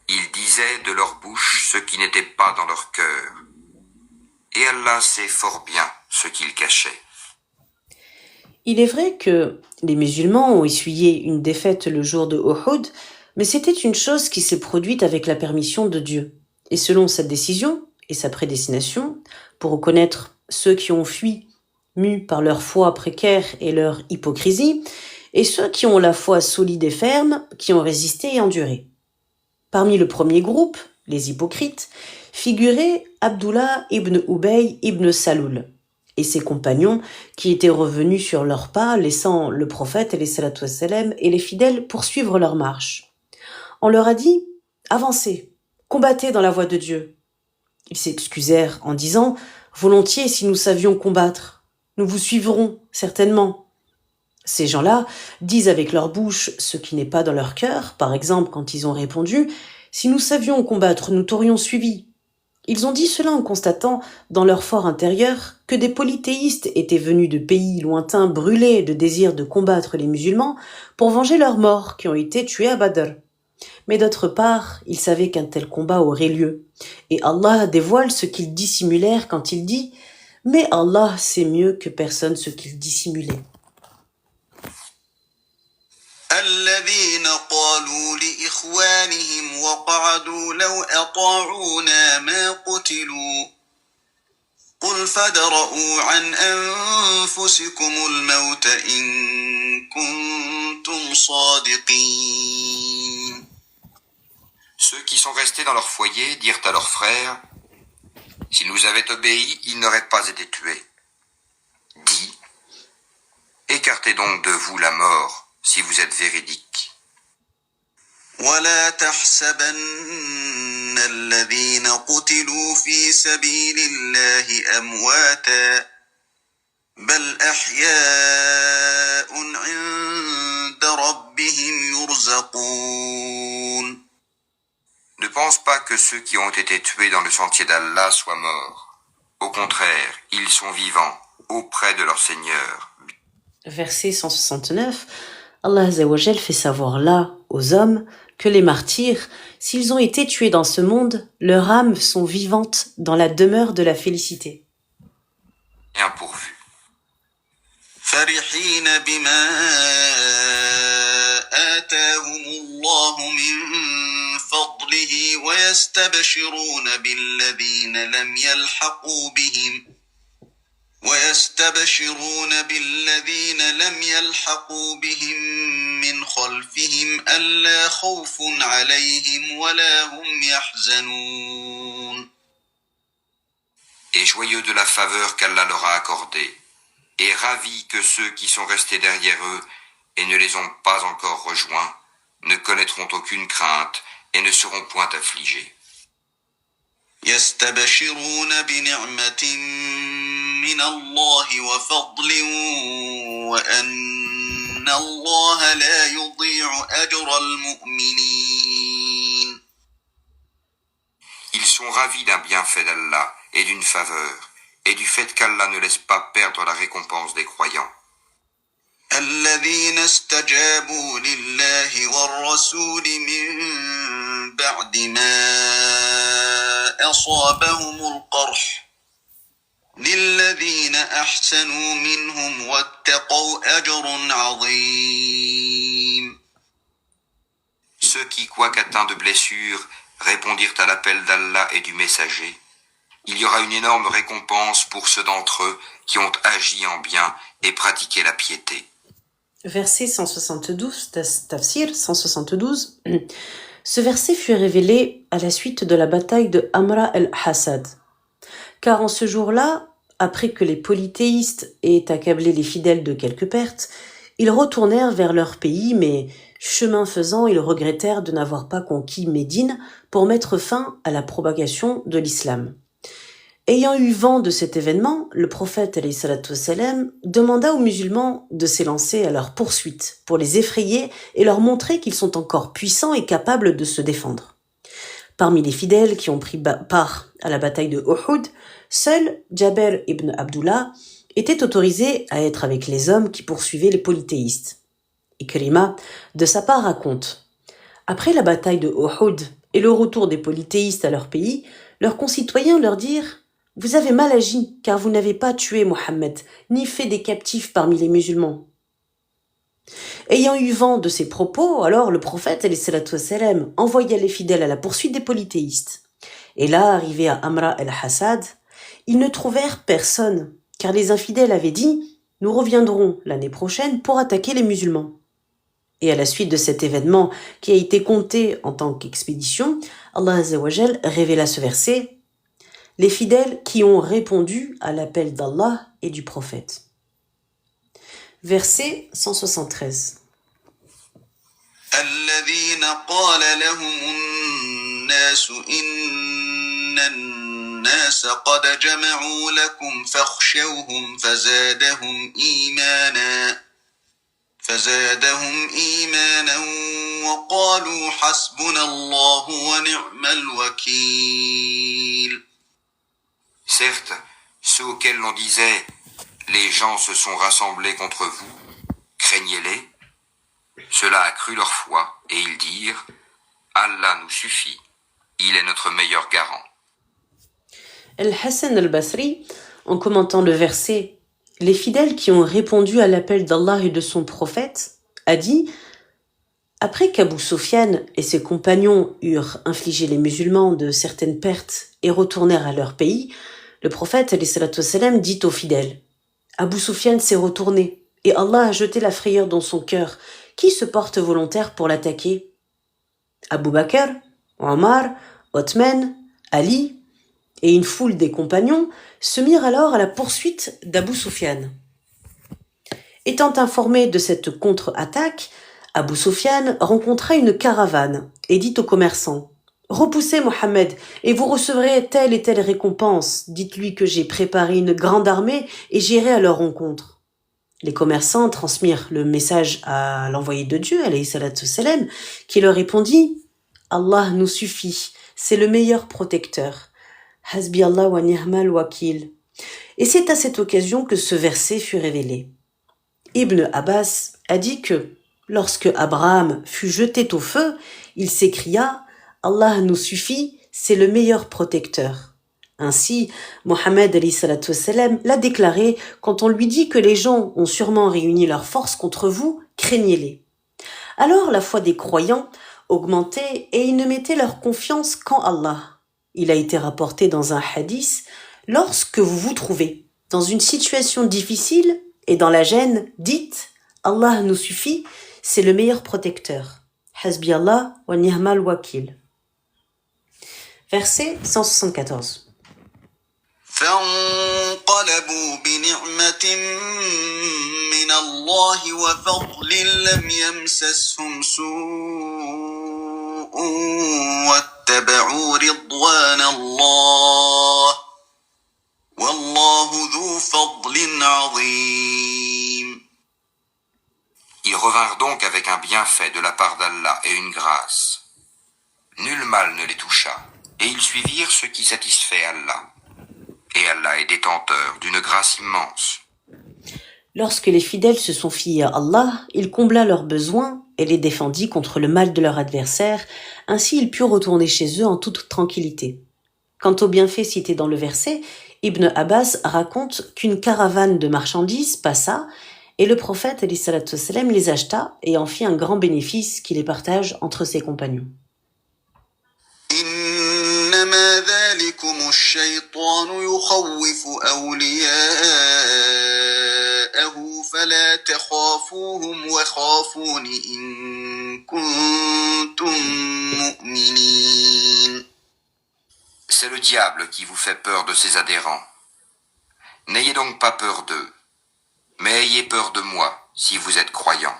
Ils disaient de leur bouche ce qui n'était pas dans leur cœur. Et Allah sait fort bien ce qu'ils cachaient. Il est vrai que les musulmans ont essuyé une défaite le jour de Uhud, mais c'était une chose qui s'est produite avec la permission de Dieu. Et selon cette décision et sa prédestination, pour reconnaître ceux qui ont fui, mus par leur foi précaire et leur hypocrisie, et ceux qui ont la foi solide et ferme, qui ont résisté et enduré. Parmi le premier groupe, les hypocrites, figurait Abdullah ibn Ubay ibn Saloul et ses compagnons qui étaient revenus sur leurs pas, laissant le prophète et les fidèles poursuivre leur marche. On leur a dit « Avancez, combattez dans la voie de Dieu ». Ils s'excusèrent en disant « Volontiers si nous savions combattre, nous vous suivrons certainement ». Ces gens-là disent avec leur bouche ce qui n'est pas dans leur cœur, par exemple quand ils ont répondu « Si nous savions combattre, nous t'aurions suivi ». Ils ont dit cela en constatant, dans leur fort intérieur, que des polythéistes étaient venus de pays lointains brûlés de désir de combattre les musulmans pour venger leurs morts qui ont été tués à Badr. Mais d'autre part, ils savaient qu'un tel combat aurait lieu. Et Allah dévoile ce qu'ils dissimulèrent quand il dit « Mais Allah sait mieux que personne ce qu'ils dissimulaient. » الذين قالوا لإخوانهم وقعدوا لو أطاعونا ما قتلوا قل فادرءوا عن أنفسكم الموت إن كنتم صادقين. Ceux qui sont restés dans leur foyer dirent à leurs frères, « S'ils nous avaient obéi, ils n'auraient pas été tués. » Dis, « Écartez donc de vous la mort, si vous êtes véridique. » ولا تحسبن الذين قتلوا في سبيل الله أمواتا بل أحياء عند ربهم يرزقون. Ne pense pas que ceux qui ont été tués dans le sentier d'Allah soient morts. Au contraire, ils sont vivants, auprès de leur Seigneur. Verset 169, Allah Azzawajal fait savoir là, aux hommes, que les martyrs, s'ils ont été tués dans ce monde, leurs âmes sont vivantes dans la demeure de la félicité. Bien pourvu. فرحين بما آتاهم الله من فضله ويستبشرون بالذين لم يلحقوا بهم من خلفهم ألا خوف عليهم ولا هم يحزنون. Et joyeux de la faveur qu'Allah leur a accordée, et ravis que ceux qui sont restés derrière eux et ne les ont pas encore rejoints ne connaîtront aucune crainte et ne seront point affligés. يستبشرون بنعمة من الله وفضل وأن الله لا يضيع أجر المؤمنين. Ils sont ravis d'un bienfait d'Allah et d'une faveur, et du fait qu'Allah ne laisse pas perdre la récompense des croyants. الذين استجابوا لله والرسول من بعد ما أصابهم القرح للذين أحسنوا منهم واتقوا أجر عظيم. Ceux qui, quoique atteints de blessures, répondirent à l'appel d'Allah et du messager, il y aura une énorme récompense pour ceux d'entre eux qui ont agi en bien et pratiqué la piété. Verset 172, Tafsir 172. Ce verset fut révélé à la suite de la bataille de Amra el-Hassad. Car en ce jour-là, après que les polythéistes aient accablé les fidèles de quelques pertes, ils retournèrent vers leur pays, mais chemin faisant, ils regrettèrent de n'avoir pas conquis Médine pour mettre fin à la propagation de l'islam. Ayant eu vent de cet événement, le prophète alayhi salatu wassalam demanda aux musulmans de s'élancer à leur poursuite pour les effrayer et leur montrer qu'ils sont encore puissants et capables de se défendre. Parmi les fidèles qui ont pris part à la bataille de Uhud, seul Jaber ibn Abdullah était autorisé à être avec les hommes qui poursuivaient les polythéistes. Ikrima, de sa part, raconte « Après la bataille de Uhud et le retour des polythéistes à leur pays, leurs concitoyens leur dirent Vous avez mal agi, car vous n'avez pas tué Mohammed, ni fait des captifs parmi les musulmans. » Ayant eu vent de ces propos, alors le prophète alayhi salatu wassalam, envoya les fidèles à la poursuite des polythéistes. Et là, arrivés à Amra el-Hassad, ils ne trouvèrent personne, car les infidèles avaient dit « Nous reviendrons l'année prochaine pour attaquer les musulmans ». Et à la suite de cet événement qui a été compté en tant qu'expédition, Allah Azza wa Jal révéla ce verset « Les fidèles qui ont répondu à l'appel d'Allah et du prophète ». Verset 173. الذين قال لهم الناس إن الناس قد جمعوا لكم فاخشوهم فزادهم إيمانا وقالوا حسبنا الله ونعم الوكيل. Certes, ceux auxquels l'on disait « Les gens se sont rassemblés contre vous, craignez-les », cela accrut leur foi, et ils dirent « Allah nous suffit, il est notre meilleur garant. » Al-Hassan al-Basri, en commentant le verset « Les fidèles qui ont répondu à l'appel d'Allah et de son prophète » a dit « Après qu'Abu Sufyan et ses compagnons eurent infligé les musulmans de certaines pertes et retournèrent à leur pays, le prophète alayhi salatu wassalam, dit aux fidèles « Abu Sufyan s'est retourné et Allah a jeté la frayeur dans son cœur. Qui se porte volontaire pour l'attaquer ?» Abu Bakr, Omar, Othman, Ali et une foule des compagnons se mirent alors à la poursuite d'Abu Sufyan. Étant informé de cette contre-attaque, Abu Sufyan rencontra une caravane et dit aux commerçants « Repoussez Mohammed et vous recevrez telle et telle récompense. Dites-lui que j'ai préparé une grande armée et j'irai à leur rencontre. » Les commerçants transmirent le message à l'envoyé de Dieu, alayhi salatu wassalam, qui leur répondit « Allah nous suffit, c'est le meilleur protecteur. Hasbi Allah wa ni'mal wakil. » Et c'est à cette occasion que ce verset fut révélé. Ibn Abbas a dit que lorsque Abraham fut jeté au feu, il s'écria « Allah nous suffit, c'est le meilleur protecteur. » Ainsi, Mohammed alayhi salatu wassalam l'a déclaré quand on lui dit que les gens ont sûrement réuni leurs forces contre vous, craignez-les. Alors la foi des croyants augmentait et ils ne mettaient leur confiance qu'en Allah. Il a été rapporté dans un hadith, lorsque vous vous trouvez dans une situation difficile et dans la gêne, dites Allah nous suffit, c'est le meilleur protecteur. Hasbi Allah wa ni'mal wakil. Verset 174. فانقلبوا بنعمة من الله وفضل لم يمسسهم سوء واتبعوا رضوان الله والله ذو فضل عظيم. Ils revinrent donc avec un bienfait de la part d'Allah et une grâce. Nul mal ne les toucha, et ils suivirent ce qui satisfait Allah. Et Allah est détenteur d'une grâce immense. Lorsque les fidèles se sont fiés à Allah, il combla leurs besoins et les défendit contre le mal de leur adversaire, ainsi ils purent retourner chez eux en toute tranquillité. Quant aux bienfaits cités dans le verset, Ibn Abbas raconte qu'une caravane de marchandises passa et le prophète alayhi salatu wassalam les acheta et en fit un grand bénéfice qui les partage entre ses compagnons. إنما ذلكم الشيطان يخوف أولياءه فلا تخافوهم وخافون إن كنتم مؤمنين. C'est le diable qui vous fait peur de ses adhérents. N'ayez donc pas peur d'eux, mais ayez peur de moi si vous êtes croyants.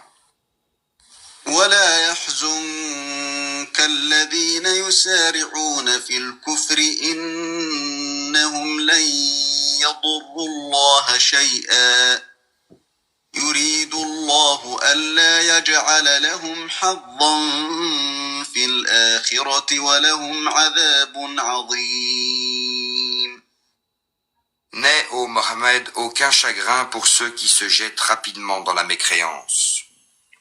ولا يحزنك الذين يسارعون في الكفر إنهم لن يضروا الله شيئا يريد الله ألا يجعل لهم حظا في الآخرة ولهم عذاب عظيم. N'aie, ô Mohammed, aucun chagrin pour ceux qui se jettent rapidement dans la mécréance.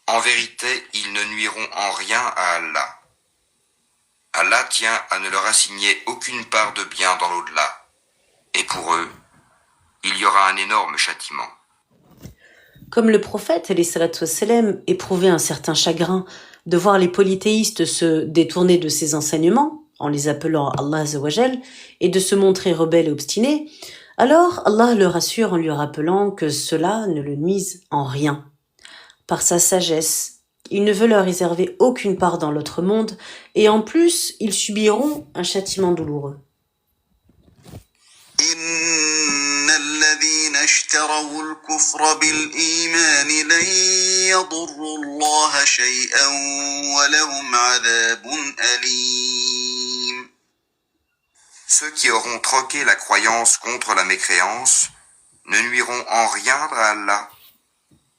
En vérité, ils ne nuiront en rien à Allah. Allah tient à ne leur assigner aucune part de bien dans l'au-delà. Et pour eux, il y aura un énorme châtiment. Comme le prophète, alayhi salatu wassalam, éprouvait un certain chagrin de voir les polythéistes se détourner de ses enseignements, en les appelant Allah Azza wa Jal, et de se montrer rebelles et obstinés, alors Allah le rassure en lui rappelant que cela ne le nuise en rien. Par sa sagesse, il ne veut leur réserver aucune part dans l'autre monde, et en plus, ils subiront un châtiment douloureux. إن الذين اشتروا الكفر بالإيمان لن يضروا الله شيئا ولهم عذاب أليم. Ceux qui auront troqué la croyance contre la mécréance ne nuiront en rien à Allah,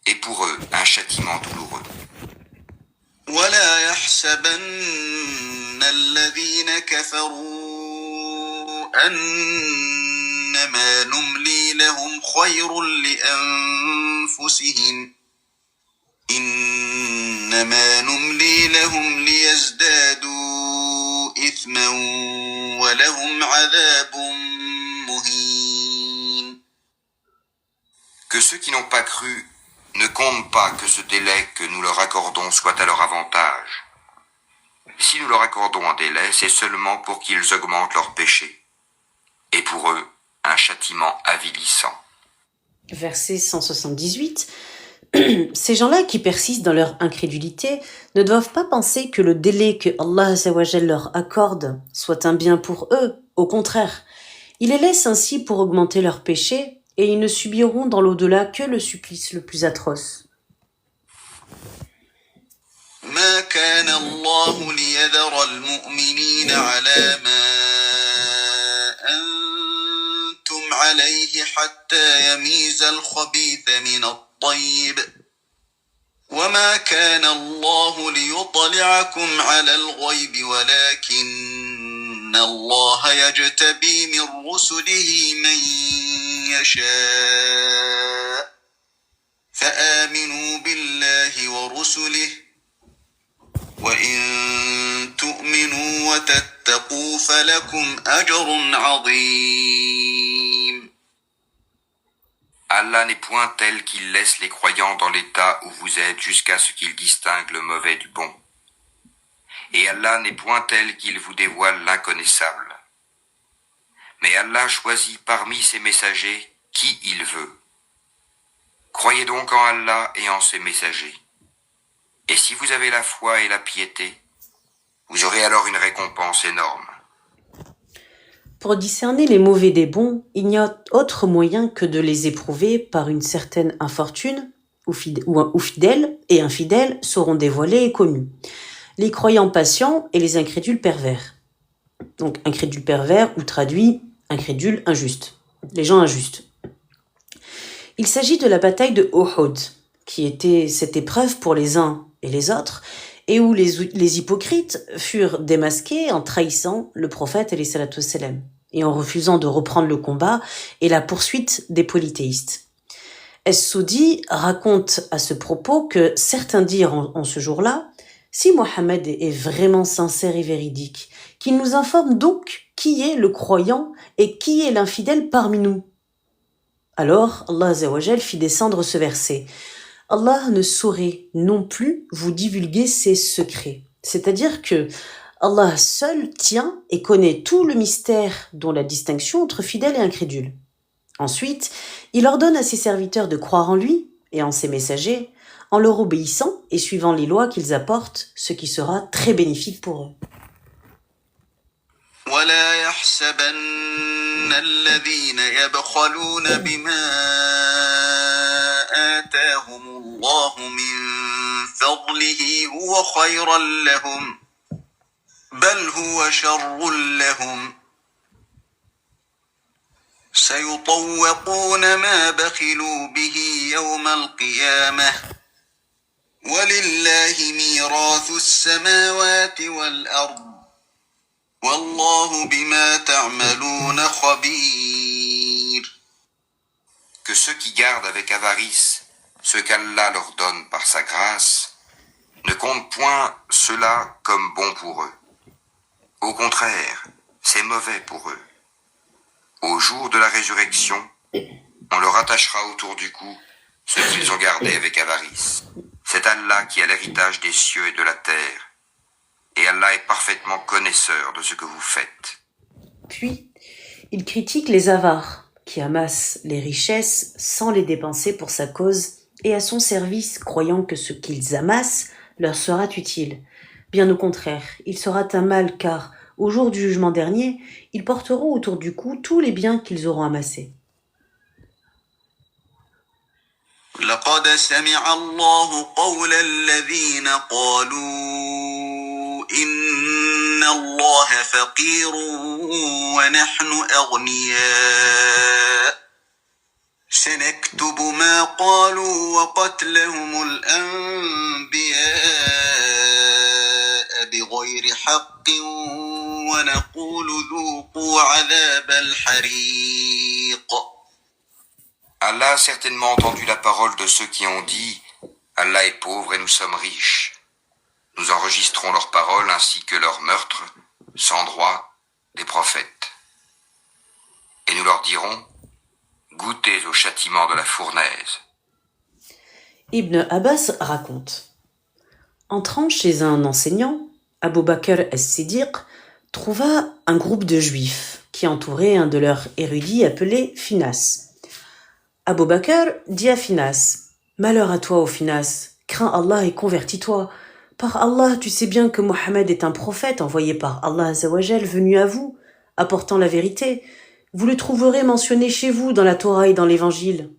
et pour eux un châtiment douloureux. ولا يحسبن الذين كفروا أنما نملي لهم خير لأنفسهم إنما نملي لهم ليزدادوا إثما ولهم عذاب مهين. Que ceux qui n'ont pas cru ne comptent pas que ce délai que nous leur accordons soit à leur avantage. Si nous leur accordons un délai, c'est seulement pour qu'ils augmentent leurs péchés. Et pour eux, un châtiment avilissant. Verset 178. Ces gens-là qui persistent dans leur incrédulité ne doivent pas penser que le délai que Allah Azza wa Jal leur accorde soit un bien pour eux. Au contraire, il les laisse ainsi pour augmenter leurs péchés et ils ne subiront dans l'au-delà que le supplice le plus atroce. ما كان الله ليذر المؤمنين على ما أنتم عليه حتى يميز الخبيث من الطيب وما كان الله ليطلعكم على الغيب ولكن الله يجتبي من رسله من يشاء فآمنوا بالله ورسله وإن تؤمنوا وتتقوا فلكم أجر عظيم. Allah n'est point tel qu'il laisse les croyants dans l'état où vous êtes jusqu'à ce qu'il distingue le mauvais du bon. Et Allah n'est point tel qu'il vous dévoile l'inconnaissable. Mais Allah choisit parmi ses messagers qui il veut. Croyez donc en Allah et en ses messagers. Et si vous avez la foi et la piété, vous aurez alors une récompense énorme. Pour discerner les mauvais des bons, il n'y a autre moyen que de les éprouver par une certaine infortune, où fidèles et infidèles seront dévoilés et connus. Les croyants patients et les incrédules pervers. Donc incrédule pervers ou traduit incrédule injuste. Les gens injustes. Il s'agit de la bataille de Uhud, qui était cette épreuve pour les uns et les autres, et où les hypocrites furent démasqués en trahissant le prophète alayhi salatu wassalam, et en refusant de reprendre le combat et la poursuite des polythéistes. Es-Soudi raconte à ce propos que certains dirent en ce jour-là, si Mohammed est vraiment sincère et véridique, qu'il nous informe donc qui est le croyant et qui est l'infidèle parmi nous. Alors Allah Azza wa Jal fit descendre ce verset. Allah ne saurait non plus vous divulguer ses secrets. C'est-à-dire que Allah seul tient et connaît tout le mystère dont la distinction entre fidèles et incrédules. Ensuite, il ordonne à ses serviteurs de croire en lui et en ses messagers, en leur obéissant et suivant les lois qu'ils apportent, ce qui sera très bénéfique pour eux. ولا يحسبن الذين يبخلون بما آتاهم الله من فضله هو خيرا لهم بل هو شر لهم سيطوقون ما بخلوا به يوم القيامة ولله ميراث السماوات والأرض والله بما تعملون خبير. Que ceux qui gardent avec avarice ce qu'Allah leur donne par sa grâce ne comptent point cela comme bon pour eux. Au contraire, c'est mauvais pour eux. Au jour de la résurrection, on leur attachera autour du cou ce qu'ils ont gardé avec avarice. C'est Allah qui a l'héritage des cieux et de la terre, et Allah est parfaitement connaisseur de ce que vous faites. Puis, il critique les avares, qui amassent les richesses sans les dépenser pour sa cause et à son service, croyant que ce qu'ils amassent leur sera utile. Bien au contraire, il sera un mal car, au jour du jugement dernier, ils porteront autour du cou tous les biens qu'ils auront amassés. لقد سمع الله قول الذين قالوا إن الله فقير ونحن أغنياء سنكتب ما قالوا وقتلهم الأنبياء بغير حق ونقول ذوقوا عذاب الحريق. Allah a certainement entendu la parole de ceux qui ont dit « Allah est pauvre et nous sommes riches ». Nous enregistrons leurs paroles ainsi que leurs meurtres, sans droit, des prophètes. Et nous leur dirons « Goûtez au châtiment de la fournaise ». Ibn Abbas raconte. Entrant chez un enseignant, Abu Bakr as-Siddiq trouva un groupe de juifs qui entouraient un de leurs érudits appelé Finas. Abu Bakr dit à Finas, « Malheur à toi, ô Finas, crains Allah et convertis-toi. Par Allah, tu sais bien que Mohammed est un prophète envoyé par Allah Azzawajal venu à vous, apportant la vérité. Vous le trouverez mentionné chez vous dans la Torah et dans l'Évangile. »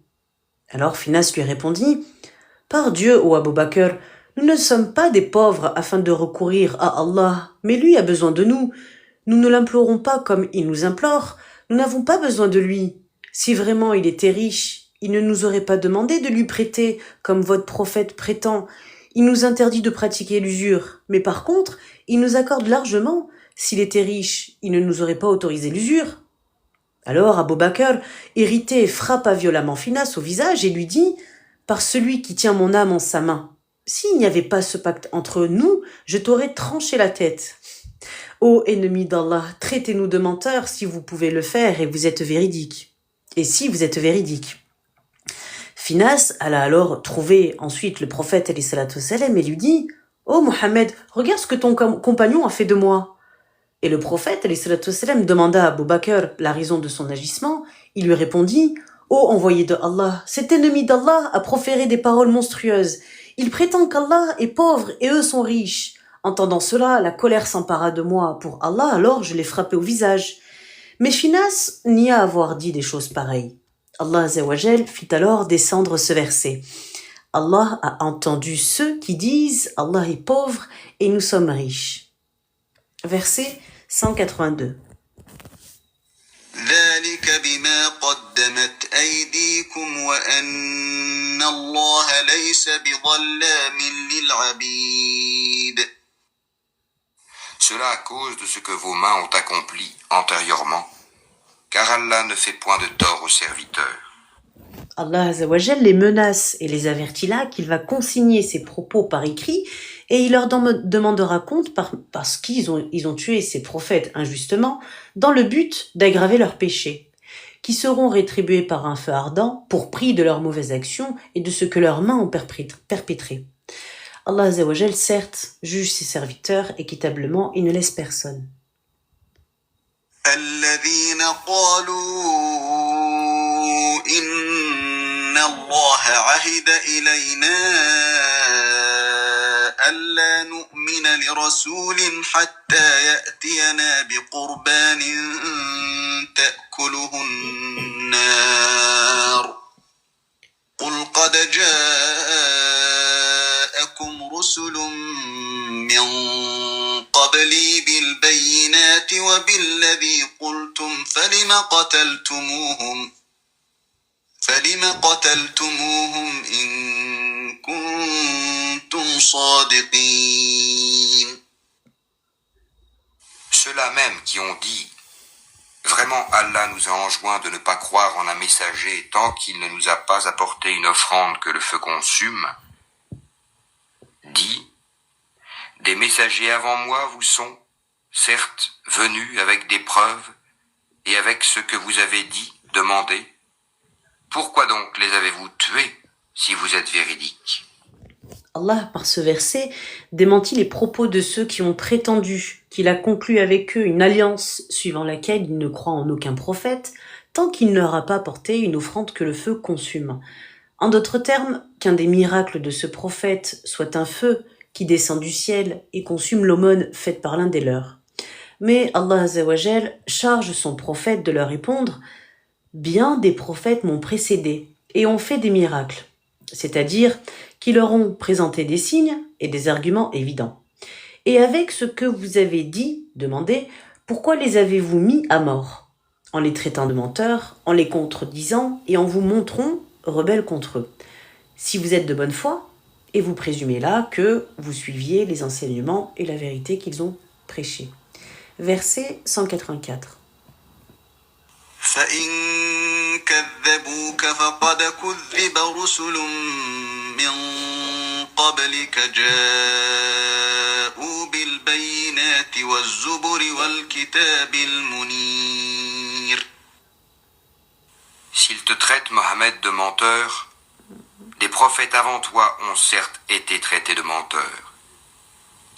Alors Finas lui répondit, « Par Dieu, ô Abu Bakr, nous ne sommes pas des pauvres afin de recourir à Allah, mais lui a besoin de nous. Nous ne l'implorons pas comme il nous implore, nous n'avons pas besoin de lui. Si vraiment il était riche, il ne nous aurait pas demandé de lui prêter, comme votre prophète prétend. Il nous interdit de pratiquer l'usure, mais par contre, il nous accorde largement. S'il était riche, il ne nous aurait pas autorisé l'usure. » Alors Abu Bakr, irrité, frappa violemment Finas au visage et lui dit « Par celui qui tient mon âme en sa main, s'il n'y avait pas ce pacte entre nous, je t'aurais tranché la tête. Ô ennemi d'Allah, traitez-nous de menteurs si vous pouvez le faire et vous êtes véridique. » Et si vous êtes véridique. Finas alla alors trouver ensuite le prophète alayhi salatu wassalam et lui dit « Oh Mohammed, regarde ce que ton compagnon a fait de moi. » Et le prophète alayhi salatu wassalam demanda à Abu Bakr la raison de son agissement. Il lui répondit « Ô envoyé de Allah, cet ennemi d'Allah a proféré des paroles monstrueuses. Il prétend qu'Allah est pauvre et eux sont riches. Entendant cela, la colère s'empara de moi pour Allah, alors je l'ai frappé au visage. » Mais Finas nia avoir dit des choses pareilles. Allah Azzawajal fit alors descendre ce verset. Allah a entendu ceux qui disent Allah est pauvre et nous sommes riches. Verset 182. ذلك بما قدمت أيديكم وأن الله ليس بظلام للعبيد. Cela à cause de ce que vos mains ont accompli antérieurement, car Allah ne fait point de tort aux serviteurs. Allah Azzawajal les menace et les avertit là qu'il va consigner ses propos par écrit et il leur demandera compte parce qu'ils ont tué ses prophètes injustement dans le but d'aggraver leurs péchés, qui seront rétribués par un feu ardent pour prix de leurs mauvaises actions et de ce que leurs mains ont perpétré. Allah Azzawajal, certes, juge ses serviteurs équitablement et ne laisse personne. الذين قالوا إن الله عهد إلينا ألا نؤمن لرسول حتى يأتينا بقربان تأكله النار قل قد جاءكم رسل من قبلي بالبينات وبالذي قلتم فلم قتلتموهم إن كنتم صادقين. Ceux-là même qui ont dit « Vraiment Allah nous a enjoint de ne pas croire en un messager tant qu'il ne nous a pas apporté une offrande que le feu consume » dit « Des messagers avant moi vous sont, certes, venus avec des preuves, Et avec ce que vous avez dit, demandez, pourquoi donc les avez-vous tués si vous êtes véridiques ? Allah, par ce verset, démentit les propos de ceux qui ont prétendu qu'il a conclu avec eux une alliance suivant laquelle il ne croit en aucun prophète, tant qu'il ne leur a pas apporté une offrande que le feu consume. En d'autres termes, qu'un des miracles de ce prophète soit un feu qui descend du ciel et consume l'aumône faite par l'un des leurs. Mais Allah Azzawajal charge son prophète de leur répondre « Bien des prophètes m'ont précédé et ont fait des miracles », c'est-à-dire qui leur ont présenté des signes et des arguments évidents. Et avec ce que vous avez dit, demandez, pourquoi les avez-vous mis à mort ? En les traitant de menteurs, en les contredisant et en vous montrant rebelles contre eux. Si vous êtes de bonne foi, et vous présumez là que vous suiviez les enseignements et la vérité qu'ils ont prêchés. Verset 184. فإن كذبوك فقد كذب رسل من قبلك جاءوا بالبينات والزبر والكتاب المنير. S'ils te traitent, Mohammed, de menteur, des prophètes avant toi ont certes été traités de menteurs.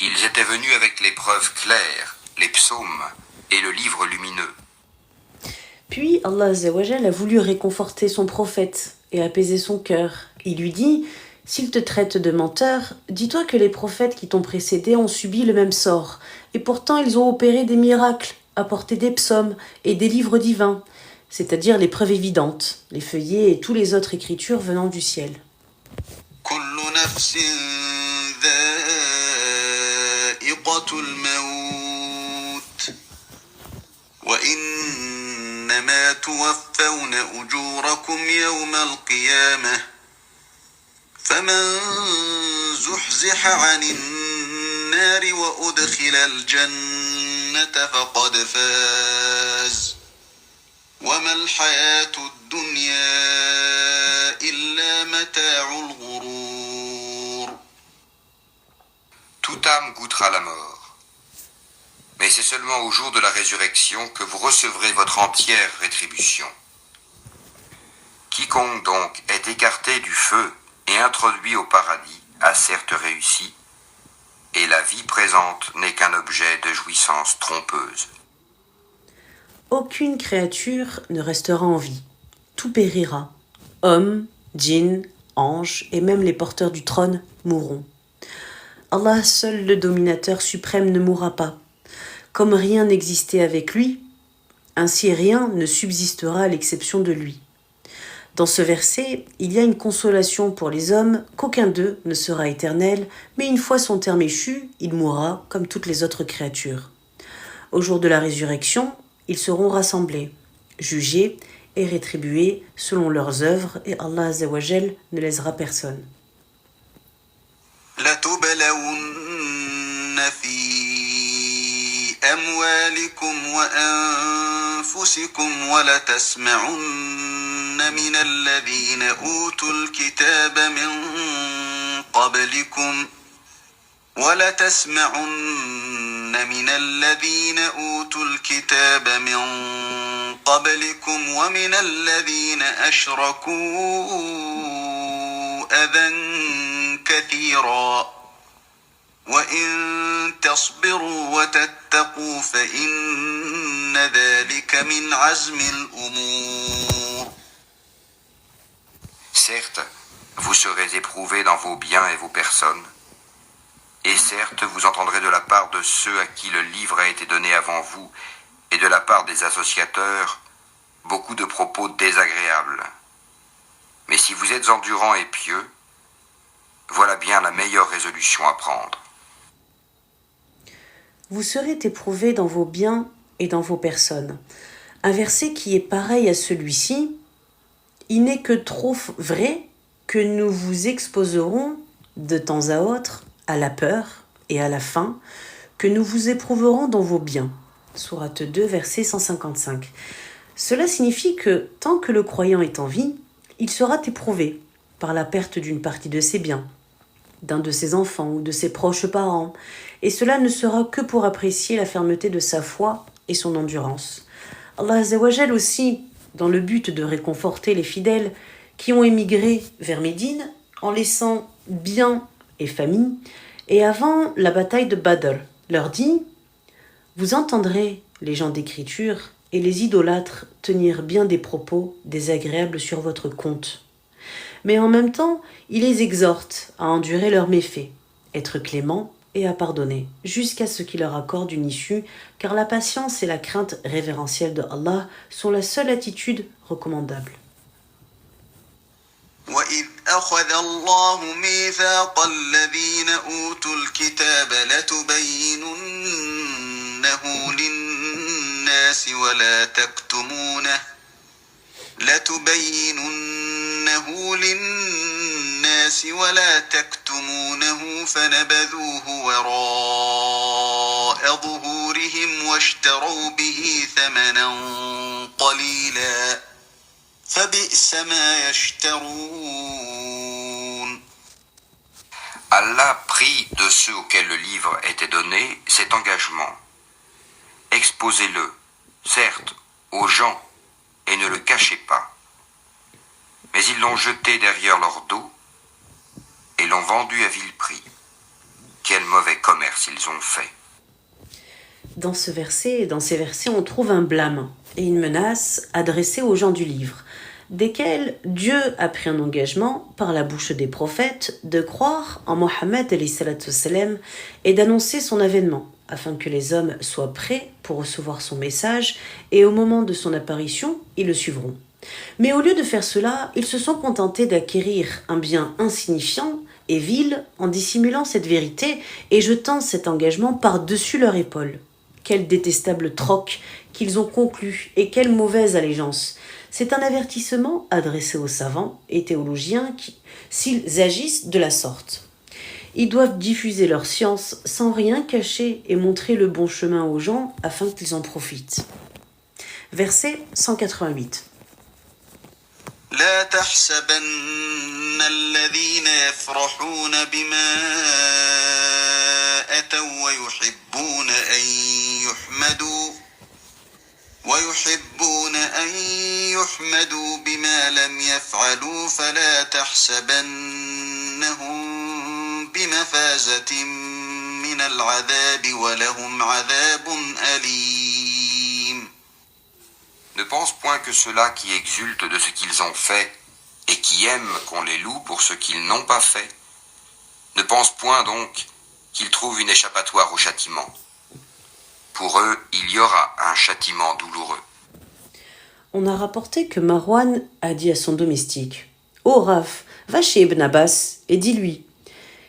Ils étaient venus avec les preuves claires, les psaumes et le livre lumineux. Puis Allah Azzawajal a voulu réconforter son prophète et apaiser son cœur. Il lui dit « S'ils te traitent de menteur, dis-toi que les prophètes qui t'ont précédé ont subi le même sort, et pourtant ils ont opéré des miracles, apporté des psaumes et des livres divins, c'est-à-dire les preuves évidentes, les feuillets et toutes les autres écritures venant du ciel. » كل نفس ذائقة الموت وإنما توفون أجوركم يوم القيامة فمن زحزح عن النار وأدخل الجنة فقد فاز وما الحياة الدنيا إلا متاع الغرور. Toute âme goûtera la mort. Mais c'est seulement au jour de la résurrection que vous recevrez votre entière rétribution. Quiconque donc est écarté du feu et introduit au paradis a certes réussi, et la vie présente n'est qu'un objet de jouissance trompeuse. Aucune créature ne restera en vie. Tout périra. Hommes, djinns, anges et même les porteurs du trône mourront. Allah, seul le dominateur suprême, ne mourra pas. Comme rien n'existait avec lui, ainsi rien ne subsistera à l'exception de lui. Dans ce verset, il y a une consolation pour les hommes qu'aucun d'eux ne sera éternel, mais une fois son terme échu, il mourra comme toutes les autres créatures. Au jour de la résurrection, ils seront rassemblés, jugés et rétribués selon leurs œuvres, et Allah Azzawajal ne lésera personne. لتبلون في أموالكم وأنفسكم ولتسمعن من الذين أوتوا الكتاب من قبلكم ومن الذين أشركوا أذى كثيرا وإن تصبروا وتتقوا فإن ذلك من عزم الأمور. Certes, vous serez éprouvés dans vos biens et vos personnes, et certes, vous entendrez de la part de ceux à qui le livre a été donné avant vous, et de la part des associateurs, beaucoup de propos désagréables. Mais si vous êtes endurants et pieux, voilà bien la meilleure résolution à prendre. Vous serez éprouvés dans vos biens et dans vos personnes. Un verset qui est pareil à celui-ci, il n'est que trop vrai que nous vous exposerons de temps à autre à la peur et à la faim, que nous vous éprouverons dans vos biens. Sourate 2, verset 155. Cela signifie que tant que le croyant est en vie, il sera éprouvé par la perte d'une partie de ses biens, d'un de ses enfants ou de ses proches parents, et cela ne sera que pour apprécier la fermeté de sa foi et son endurance. Allah Azzawajal aussi, dans le but de réconforter les fidèles qui ont émigré vers Médine en laissant biens et famille, et avant la bataille de Badr, leur dit « Vous entendrez les gens d'écriture et les idolâtres tenir bien des propos désagréables sur votre compte. Mais en même temps, il les exhorte à endurer leurs méfaits, être clément et à pardonner, jusqu'à ce qu'il leur accorde une issue, car la patience et la crainte révérentielle de Allah sont la seule attitude recommandable. وَإِذْ أَخَذَ اللَّهُ مِيثَاقَ الَّذِينَ أُوتُوا الْكِتَابَ لَتُبَيِّنُنَّهُ لِلنَّاسِ وَلَا تَكْتُمُونَهُ فَنَبَذُوهُ وَرَاءَ ظُهُورِهِمْ وَاشْتَرَوْا بِهِ ثَمَنًا قَلِيلًا فَبِئْسَ مَا يَشْتَرُونَ. Allah prit de ceux auxquels le livre était donné cet engagement. Exposez-le, certes, aux gens, et ne le cachez pas. Mais ils l'ont jeté derrière leur dos et l'ont vendu à vil prix. Quel mauvais commerce ils ont fait. Dans ces versets, on trouve un blâme et une menace adressée aux gens du livre, desquels Dieu a pris un engagement par la bouche des prophètes de croire en Mohammed et d'annoncer son avènement, afin que les hommes soient prêts pour recevoir son message, et au moment de son apparition, ils le suivront. Mais au lieu de faire cela, ils se sont contentés d'acquérir un bien insignifiant et vil en dissimulant cette vérité et jetant cet engagement par-dessus leur épaule. Quel détestable troc qu'ils ont conclu et quelle mauvaise allégeance. C'est un avertissement adressé aux savants et théologiens qui, s'ils agissent de la sorte, ils doivent diffuser leur science sans rien cacher et montrer le bon chemin aux gens afin qu'ils en profitent. Verset 188. لا تحسبن الذين يفرحون بما أتوا ويحبون أن يحمدوا بما لم يفعلوا فلا تحسبنهم بمفازة من العذاب ولهم عذاب أليم. Ne pense point que ceux-là qui exultent de ce qu'ils ont fait et qui aiment qu'on les loue pour ce qu'ils n'ont pas fait, ne pense point donc qu'ils trouvent une échappatoire au châtiment. Pour eux, il y aura un châtiment douloureux. On a rapporté que Marwan a dit à son domestique « Ô Raf, va chez Ibn Abbas et dis-lui,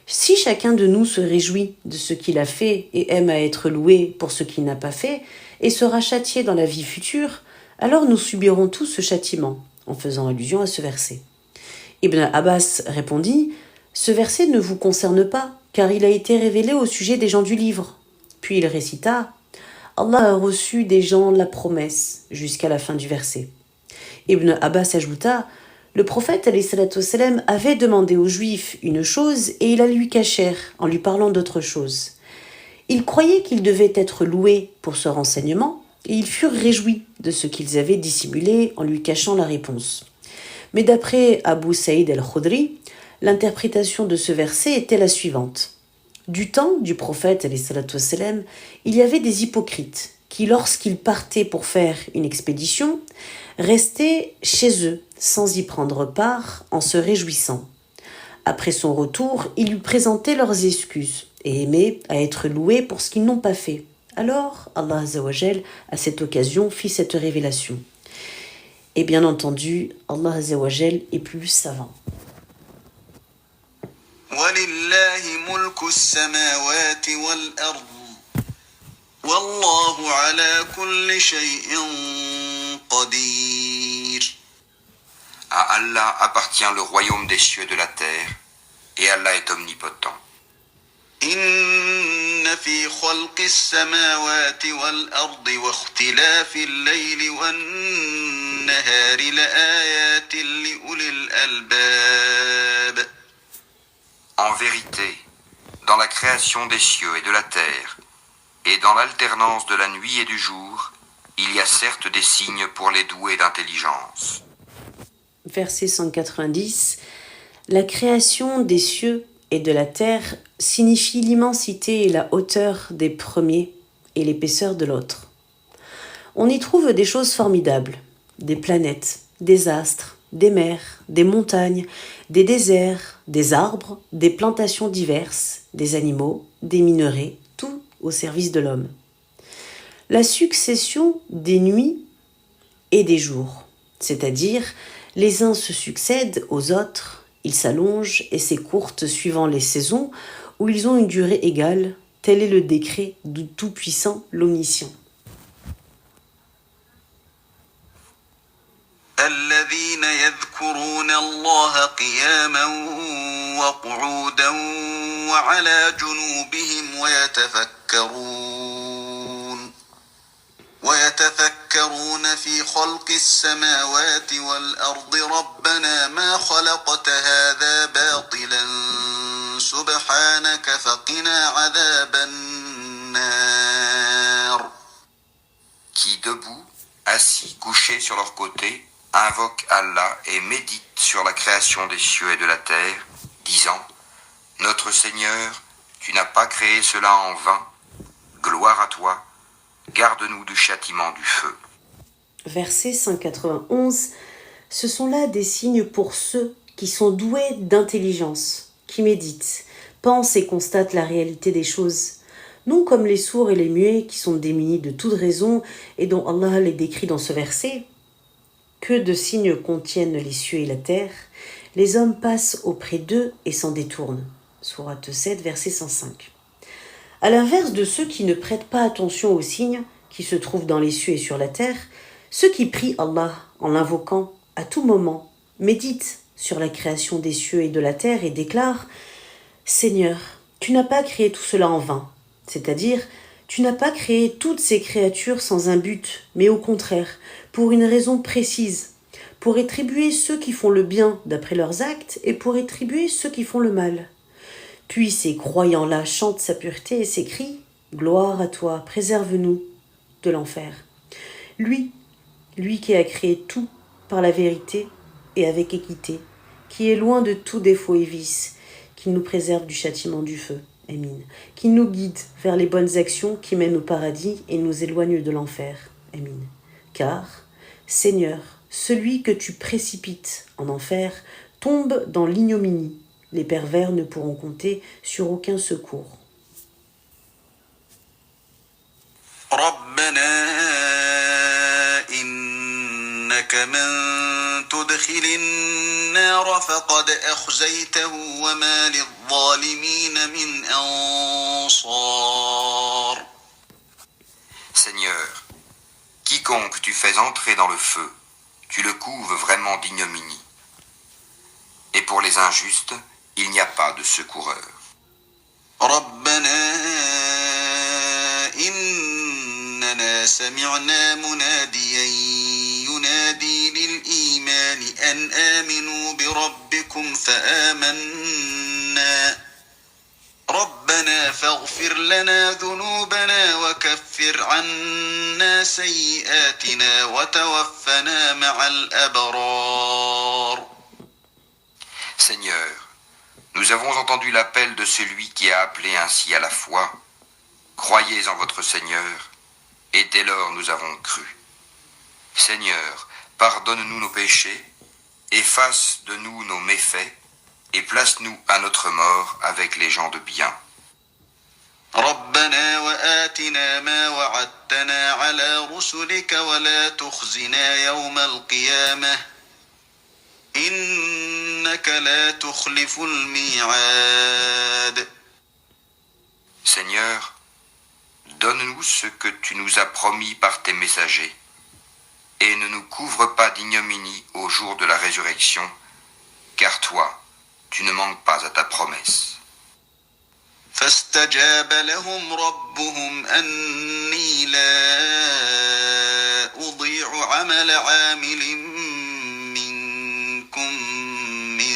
si chacun de nous se réjouit de ce qu'il a fait et aime à être loué pour ce qu'il n'a pas fait et sera châtié dans la vie future, alors nous subirons tous ce châtiment, en faisant allusion à ce verset. Ibn Abbas répondit « Ce verset ne vous concerne pas, car il a été révélé au sujet des gens du livre. » Puis il récita « Allah a reçu des gens la promesse » jusqu'à la fin du verset. Ibn Abbas ajouta « Le prophète ﷺ avait demandé aux Juifs une chose et ils la lui cachèrent en lui parlant d'autre chose. Ils croyaient qu'ils devaient être loués pour ce renseignement, et ils furent réjouis de ce qu'ils avaient dissimulé en lui cachant la réponse. Mais d'après Abu Saïd al-Khudri, l'interprétation de ce verset était la suivante. Du temps du prophète, il y avait des hypocrites qui, lorsqu'ils partaient pour faire une expédition, restaient chez eux sans y prendre part en se réjouissant. Après son retour, ils lui présentaient leurs excuses et aimaient à être loués pour ce qu'ils n'ont pas fait. Alors, Allah Azzawajal, à cette occasion, fit cette révélation. Et bien entendu, Allah Azzawajal est plus savant. وَلِلَّهِ مُلْكُ السَّمَاوَاتِ وَالْأَرْضِ وَاللَّهُ عَلَى كُلِّ شَيْءٍ قَدِيرٌ. À Allah appartient le royaume des cieux et de la terre, et Allah est omnipotent. إن في خلق السماوات والأرض واختلاف الليل والنهار لآيات لأولي الألباب. En vérité, dans la création des cieux et de la terre, et dans l'alternance de la nuit et du jour, Il y a certes des signes pour les doués d'intelligence. Verset 190. La création des cieux et de la terre signifie l'immensité et la hauteur des premiers et l'épaisseur de l'autre. On y trouve des choses formidables, des planètes, des astres, des mers, des montagnes, des déserts, des arbres, des plantations diverses, des animaux, des minerais, tout au service de l'homme. La succession des nuits et des jours, c'est-à-dire les uns se succèdent aux autres, ils s'allongent et s'écourtent suivant les saisons où ils ont une durée égale, tel est le décret du Tout-Puissant, l'Omniscient. الذين يذكرون الله قياما وقعودا وعلى جنوبهم ويتفكرون في خلق السماوات والأرض ربنا ما خلقت هذا باطلا سبحانك فقنا عذاب النار. Qui debout, assis, couchés sur leur côté, invoquent Allah et méditent sur la création des cieux et de la terre, disant « Notre Seigneur, tu n'as pas créé cela en vain. Gloire à toi, garde-nous du châtiment du feu. » Verset 191. Ce sont là des signes pour ceux qui sont doués d'intelligence, qui méditent, pensent et constatent la réalité des choses. Non comme les sourds et les muets qui sont démunis de toute raison et dont Allah les décrit dans ce verset. Que de signes contiennent les cieux et la terre, les hommes passent auprès d'eux et s'en détournent. Sourate 7, verset 105. À l'inverse de ceux qui ne prêtent pas attention aux signes qui se trouvent dans les cieux et sur la terre, ceux qui prient Allah en l'invoquant à tout moment, méditent sur la création des cieux et de la terre et déclarent « Seigneur, tu n'as pas créé tout cela en vain. » C'est-à-dire, tu n'as pas créé toutes ces créatures sans un but, mais au contraire, pour une raison précise, pour rétribuer ceux qui font le bien d'après leurs actes et pour rétribuer ceux qui font le mal. Puis ces croyants-là chantent sa pureté et s'écrient « Gloire à toi, préserve-nous de l'enfer. » Lui qui a créé tout par la vérité et avec équité, qui est loin de tout défaut et vice, qui nous préserve du châtiment du feu. Amin. Qui nous guide vers les bonnes actions qui mènent au paradis et nous éloignent de l'enfer. Amin. Car, Seigneur, celui que tu précipites en enfer tombe dans l'ignominie. Les pervers ne pourront compter sur aucun secours. إنك من تدخل النار فقد أخزيته وما للظالمين من أنصار. Seigneur, quiconque tu fais entrer dans le feu, tu le couves vraiment d'ignominie. Et pour les injustes, il n'y a pas de secoureur. ربنا إننا سمعنا مناديا ينادي للإيمان أن آمنوا بربكم فآمنا ربنا فاغفر لنا ذنوبنا وكفر عنا سيئاتنا وتوفنا مع الأبرار. Seigneur, nous avons entendu l'appel de celui qui a appelé ainsi à la foi. Croyez en votre Seigneur, et dès lors nous avons cru. Seigneur, pardonne-nous nos péchés, efface de nous nos méfaits, et place-nous à notre mort avec les gens de bien. ربنا وآتنا ما وعدتنا على رسلك ولا تخزنا يوم القيامة إنك لا تخلف الميعاد. Seigneur, donne-nous ce que tu nous as promis par tes messagers, et ne nous couvre pas d'ignominie au jour de la résurrection, car toi, tu ne manques pas à ta promesse. فاستجاب لهم ربهم أني لا أضيع عمل عامل منكم من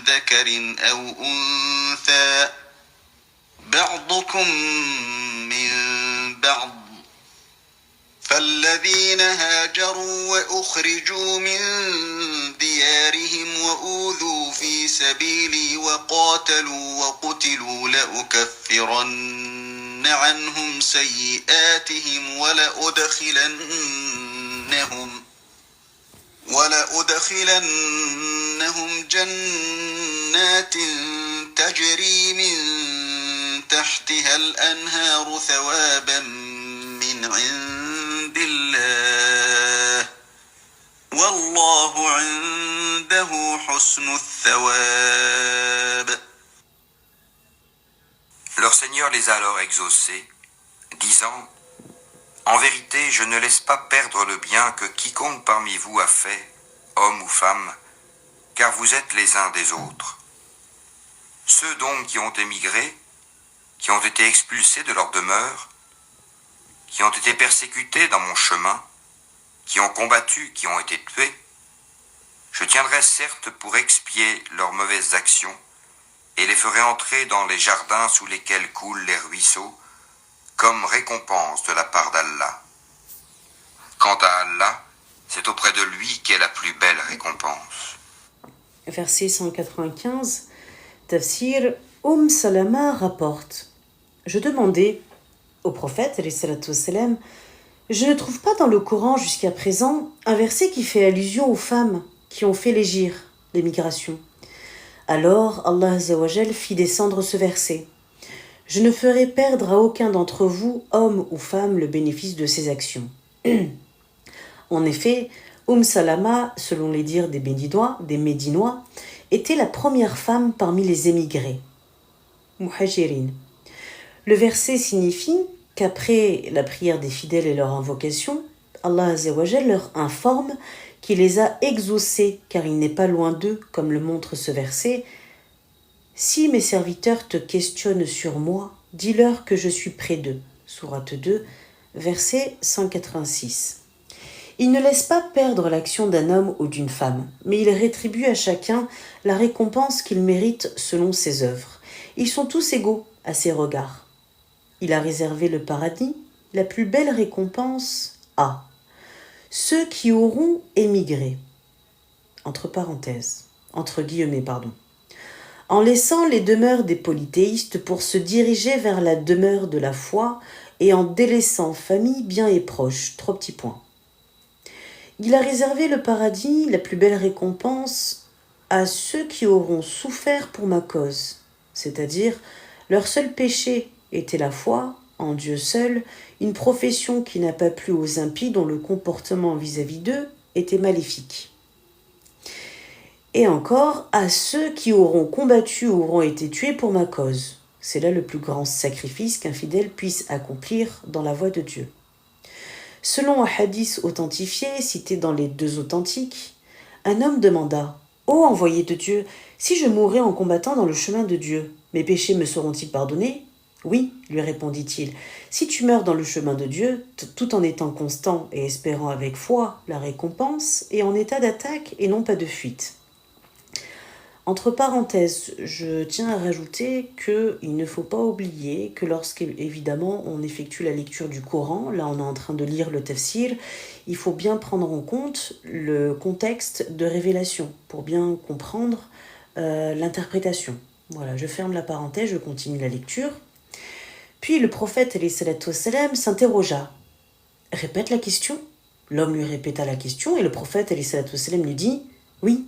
ذكر أو أنثى بعضكم من بعض فالذين هاجروا وأخرجوا من ديارهم وأوذوا في سبيلي وقاتلوا وقتلوا لأكفرن عنهم سيئاتهم ولأدخلنهم جنات تجري من تحتها الأنهار ثوابا من عند الله والله عنده حسن الثواب. Leur Seigneur les a alors exaucés, disant « En vérité, je ne laisse pas perdre le bien que quiconque parmi vous a fait, homme ou femme, car vous êtes les uns des autres. Ceux donc qui ont émigré, qui ont été expulsés de leur demeure, qui ont été persécutés dans mon chemin, qui ont combattu, qui ont été tués, je tiendrai certes pour expier leurs mauvaises actions, et les ferai entrer dans les jardins sous lesquels coulent les ruisseaux, comme récompense de la part d'Allah. Quant à Allah, c'est auprès de lui qu'est la plus belle récompense. Verset 195, Tafsir, Salama rapporte « Je demandais au prophète, alayhi salatu wassalam, je ne trouve pas dans le Coran jusqu'à présent un verset qui fait allusion aux femmes qui ont fait l'hégire, l'émigration. Alors Allah Azzawajal fit descendre ce verset. Je ne ferai perdre à aucun d'entre vous, homme ou femme, le bénéfice de ses actions. En effet, Salama, selon les dires des Médinois, était la première femme parmi les émigrés. Muhajirin. Le verset signifie qu'après la prière des fidèles et leur invocation, Allah Azzawajal leur informe qu'il les a exaucés, car il n'est pas loin d'eux, comme le montre ce verset. Si mes serviteurs te questionnent sur moi, dis-leur que je suis près d'eux. Sourate 2, verset 186. Il ne laisse pas perdre l'action d'un homme ou d'une femme, mais il rétribue à chacun la récompense qu'il mérite selon ses œuvres. Ils sont tous égaux à ses regards. Il a réservé le paradis, la plus belle récompense à ceux qui auront émigré, entre guillemets, en laissant les demeures des polythéistes pour se diriger vers la demeure de la foi et en délaissant famille, biens et proches. 3 petits points. Il a réservé le paradis, la plus belle récompense, à ceux qui auront souffert pour ma cause, c'est-à-dire leur seul péché était la foi en Dieu seul, une profession qui n'a pas plu aux impies dont le comportement vis-à-vis d'eux était maléfique. Et encore, à ceux qui auront combattu ou auront été tués pour ma cause. C'est là le plus grand sacrifice qu'un fidèle puisse accomplir dans la voie de Dieu. Selon un hadith authentifié, cité dans les 2 authentiques, un homme demanda « Ô envoyé de Dieu, si je mourais en combattant dans le chemin de Dieu, mes péchés me seront-ils pardonnés ?» « Oui, lui répondit-il, si tu meurs dans le chemin de Dieu, tout en étant constant et espérant avec foi la récompense, et en état d'attaque et non pas de fuite. » Entre parenthèses, je tiens à rajouter qu'il ne faut pas oublier que lorsqu'évidemment on effectue la lecture du Coran, là on est en train de lire le tafsir, il faut bien prendre en compte le contexte de révélation pour bien comprendre l'interprétation. Voilà, je ferme la parenthèse, je continue la lecture. Puis le prophète alayhi salatu wassalam s'interrogea. « Répète la question ?» L'homme lui répéta la question et le prophète alayhi salatu wassalam lui dit « Oui,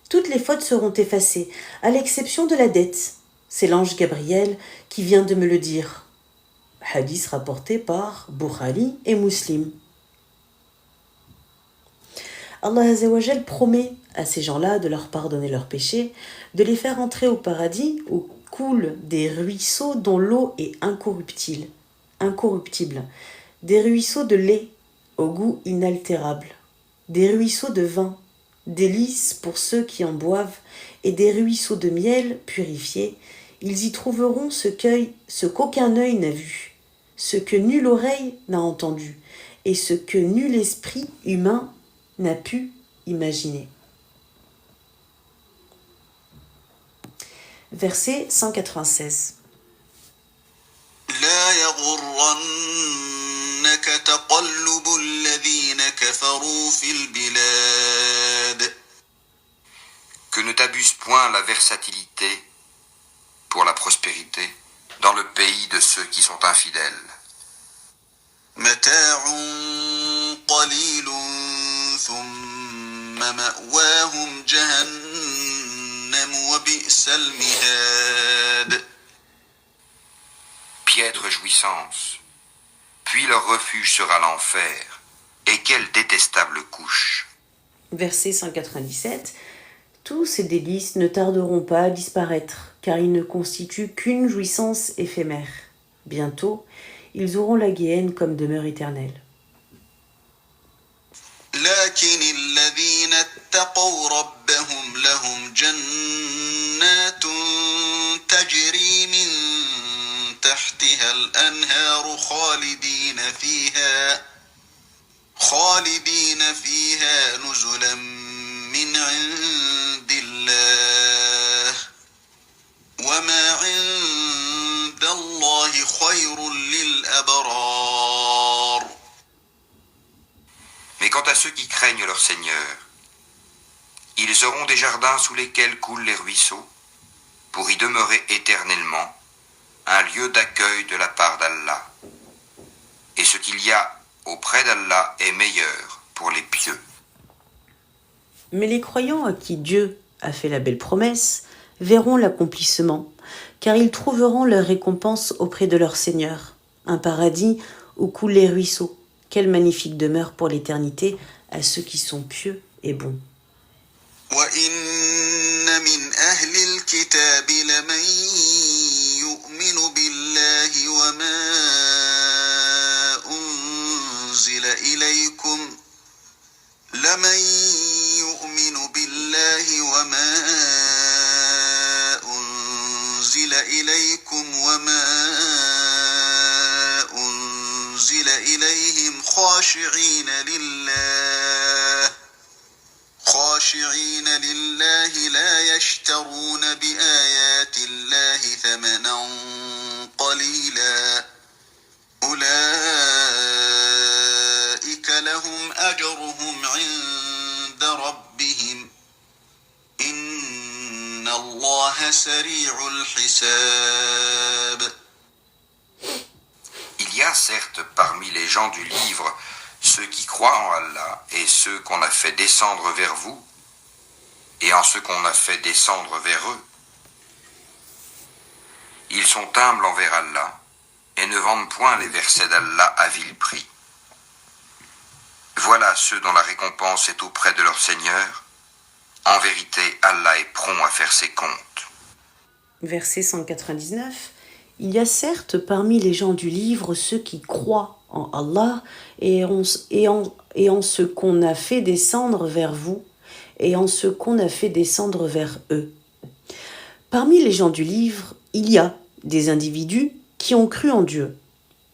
toutes les fautes seront effacées, à l'exception de la dette. C'est l'ange Gabriel qui vient de me le dire. » Hadith rapporté par Bukhari et Muslim. Allah Azzawajal promet à ces gens-là de leur pardonner leurs péchés, de les faire entrer au paradis où coulent des ruisseaux dont l'eau est incorruptible, des ruisseaux de lait au goût inaltérable, des ruisseaux de vin, délices pour ceux qui en boivent, et des ruisseaux de miel purifiés. Ils y trouveront ce qu'aucun œil n'a vu, ce que nulle oreille n'a entendu, et ce que nul esprit humain n'a pu imaginer. Verset 196. لا يغرنك يغرنك تقلب الذين كفروا في البلاد. Que ne t'abuse point la versatilité pour la prospérité dans le pays de ceux qui sont infidèles. متاع قليل ثم مأواهم جهنم وبئس المهاد. Piètre jouissance, puis leur refuge sera l'enfer, et quelle détestable couche. Verset 197. Tous ces délices ne tarderont pas à disparaître, car ils ne constituent qu'une jouissance éphémère. Bientôt, ils auront la guéhenne comme demeure éternelle. لكن الذين اتقوا ربهم لهم جنات تجري من تحتها الأنهار خالدين فيها نزلا من عند الله وما عند الله خير للأبرار. Mais quant à ceux qui craignent leur Seigneur, ils auront des jardins sous lesquels coulent les ruisseaux, pour y demeurer éternellement, un lieu d'accueil de la part d'Allah. Et ce qu'il y a auprès d'Allah est meilleur pour les pieux. Mais les croyants à qui Dieu a fait la belle promesse verront l'accomplissement, car ils trouveront leur récompense auprès de leur Seigneur, un paradis où coulent les ruisseaux. Quelle magnifique demeure pour l'éternité à ceux qui sont pieux et bons. وَإِنَّ مِنْ أَهْلِ الْكِتَابِ لَمَنْ يُؤْمِنُ بِاللَّهِ وَمَا أُنْزِلَ إِلَيْكُمْ وَمَا أُنْزِلَ إِلَيْهِمْ خاشعين لله لا يشترون بآيات الله ثمنا قليلا أولئك لهم أجرهم عند ربهم إن الله سريع الحساب. Il y a certes parmi les gens du livre ceux qui croient en Allah et ceux qu'on a fait descendre vers vous et en ceux qu'on a fait descendre vers eux. Ils sont humbles envers Allah et ne vendent point les versets d'Allah à vil prix. Voilà ceux dont la récompense est auprès de leur Seigneur. En vérité, Allah est prompt à faire ses comptes. Verset 199. Il y a certes parmi les gens du livre ceux qui croient en Allah et en ce qu'on a fait descendre vers vous et en ce qu'on a fait descendre vers eux. Parmi les gens du livre, il y a des individus qui ont cru en Dieu,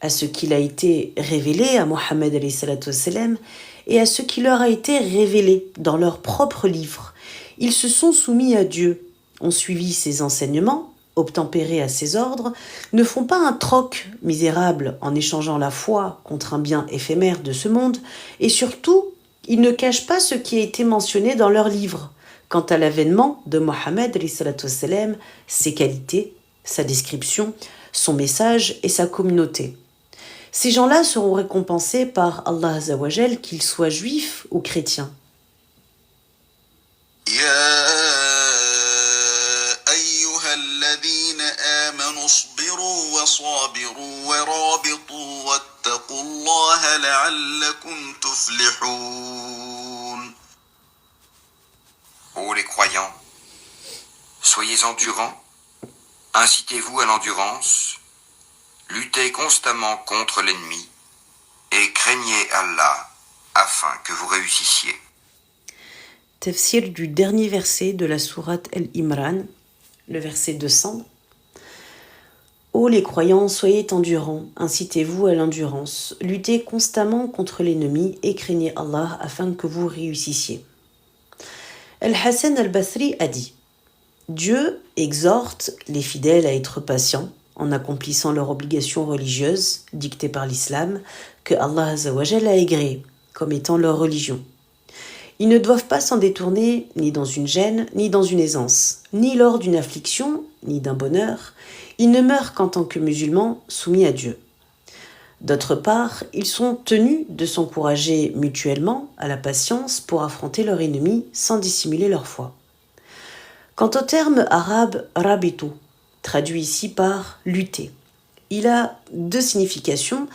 à ce qu'il a été révélé à Mohammed et à ce qui leur a été révélé dans leur propre livre. Ils se sont soumis à Dieu, ont suivi ses enseignements, obtempérés à ses ordres, ne font pas un troc misérable en échangeant la foi contre un bien éphémère de ce monde, et surtout, ils ne cachent pas ce qui a été mentionné dans leur livre. Quant à l'avènement de Mohammed, ses qualités, sa description, son message et sa communauté. Ces gens-là seront récompensés par Allah Azzawajal, qu'ils soient juifs ou chrétiens. الذين آمنوا اصبروا وصابروا ورابطوا واتقوا الله لعلكم تفلحون. Ô les croyants, soyez endurants, incitez-vous à l'endurance, luttez constamment contre l'ennemi et craignez Allah afin que vous réussissiez. Tafsir du dernier verset de la sourate Al-Imran, le verset 200. Ô les croyants, soyez endurants, incitez-vous à l'endurance, luttez constamment contre l'ennemi et craignez Allah afin que vous réussissiez. Al-Hassan al-Basri a dit: Dieu exhorte les fidèles à être patients en accomplissant leurs obligations religieuses dictées par l'islam que Allah Azzawajal a agréées comme étant leur religion. Ils ne doivent pas s'en détourner ni dans une gêne, ni dans une aisance, ni lors d'une affliction, ni d'un bonheur. Ils ne meurent qu'en tant que musulmans soumis à Dieu. D'autre part, ils sont tenus de s'encourager mutuellement à la patience pour affronter leur ennemi sans dissimuler leur foi. Quant au terme arabe « rabitu », traduit ici par « lutter », il a deux significations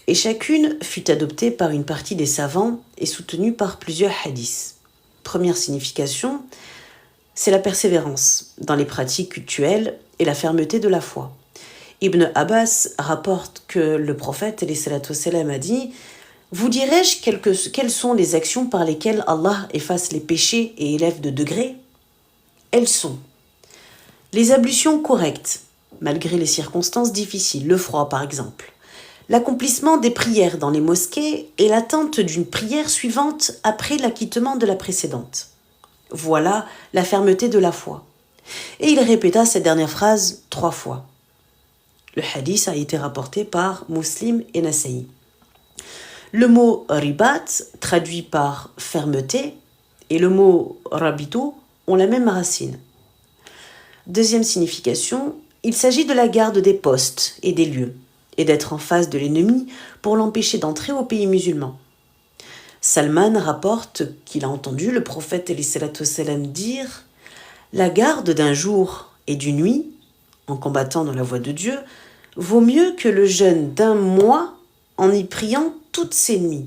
et chacune fut adoptée par une partie des savants et soutenue par plusieurs hadiths. Première signification, c'est la persévérance dans les pratiques cultuelles et la fermeté de la foi. Ibn Abbas rapporte que le prophète a dit « Vous dirai-je quelles sont les actions par lesquelles Allah efface les péchés et élève de degrés ? Elles sont les ablutions correctes, malgré les circonstances difficiles, le froid par exemple, l'accomplissement des prières dans les mosquées et l'attente d'une prière suivante après l'acquittement de la précédente. Voilà la fermeté de la foi. » Et il répéta cette dernière phrase 3 fois. Le hadith a été rapporté par Muslim et Nasa'i. Le mot ribat, traduit par fermeté, et le mot rabitu ont la même racine. Deuxième signification, il s'agit de la garde des postes et des lieux, et d'être en face de l'ennemi pour l'empêcher d'entrer au pays musulman. Salman rapporte qu'il a entendu le prophète dire « La garde d'un jour et d'une nuit, en combattant dans la voie de Dieu, vaut mieux que le jeûne d'un mois en y priant toutes ses nuits.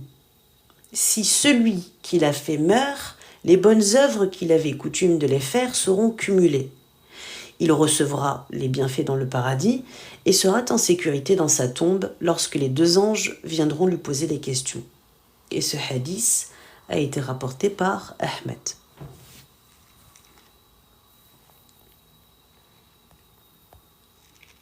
Si celui qui l'a fait meurt, les bonnes œuvres qu'il avait coutume de les faire seront cumulées. Il recevra les bienfaits dans le paradis et sera en sécurité dans sa tombe lorsque les 2 anges viendront lui poser des questions. » Et ce hadith a été rapporté par Ahmed.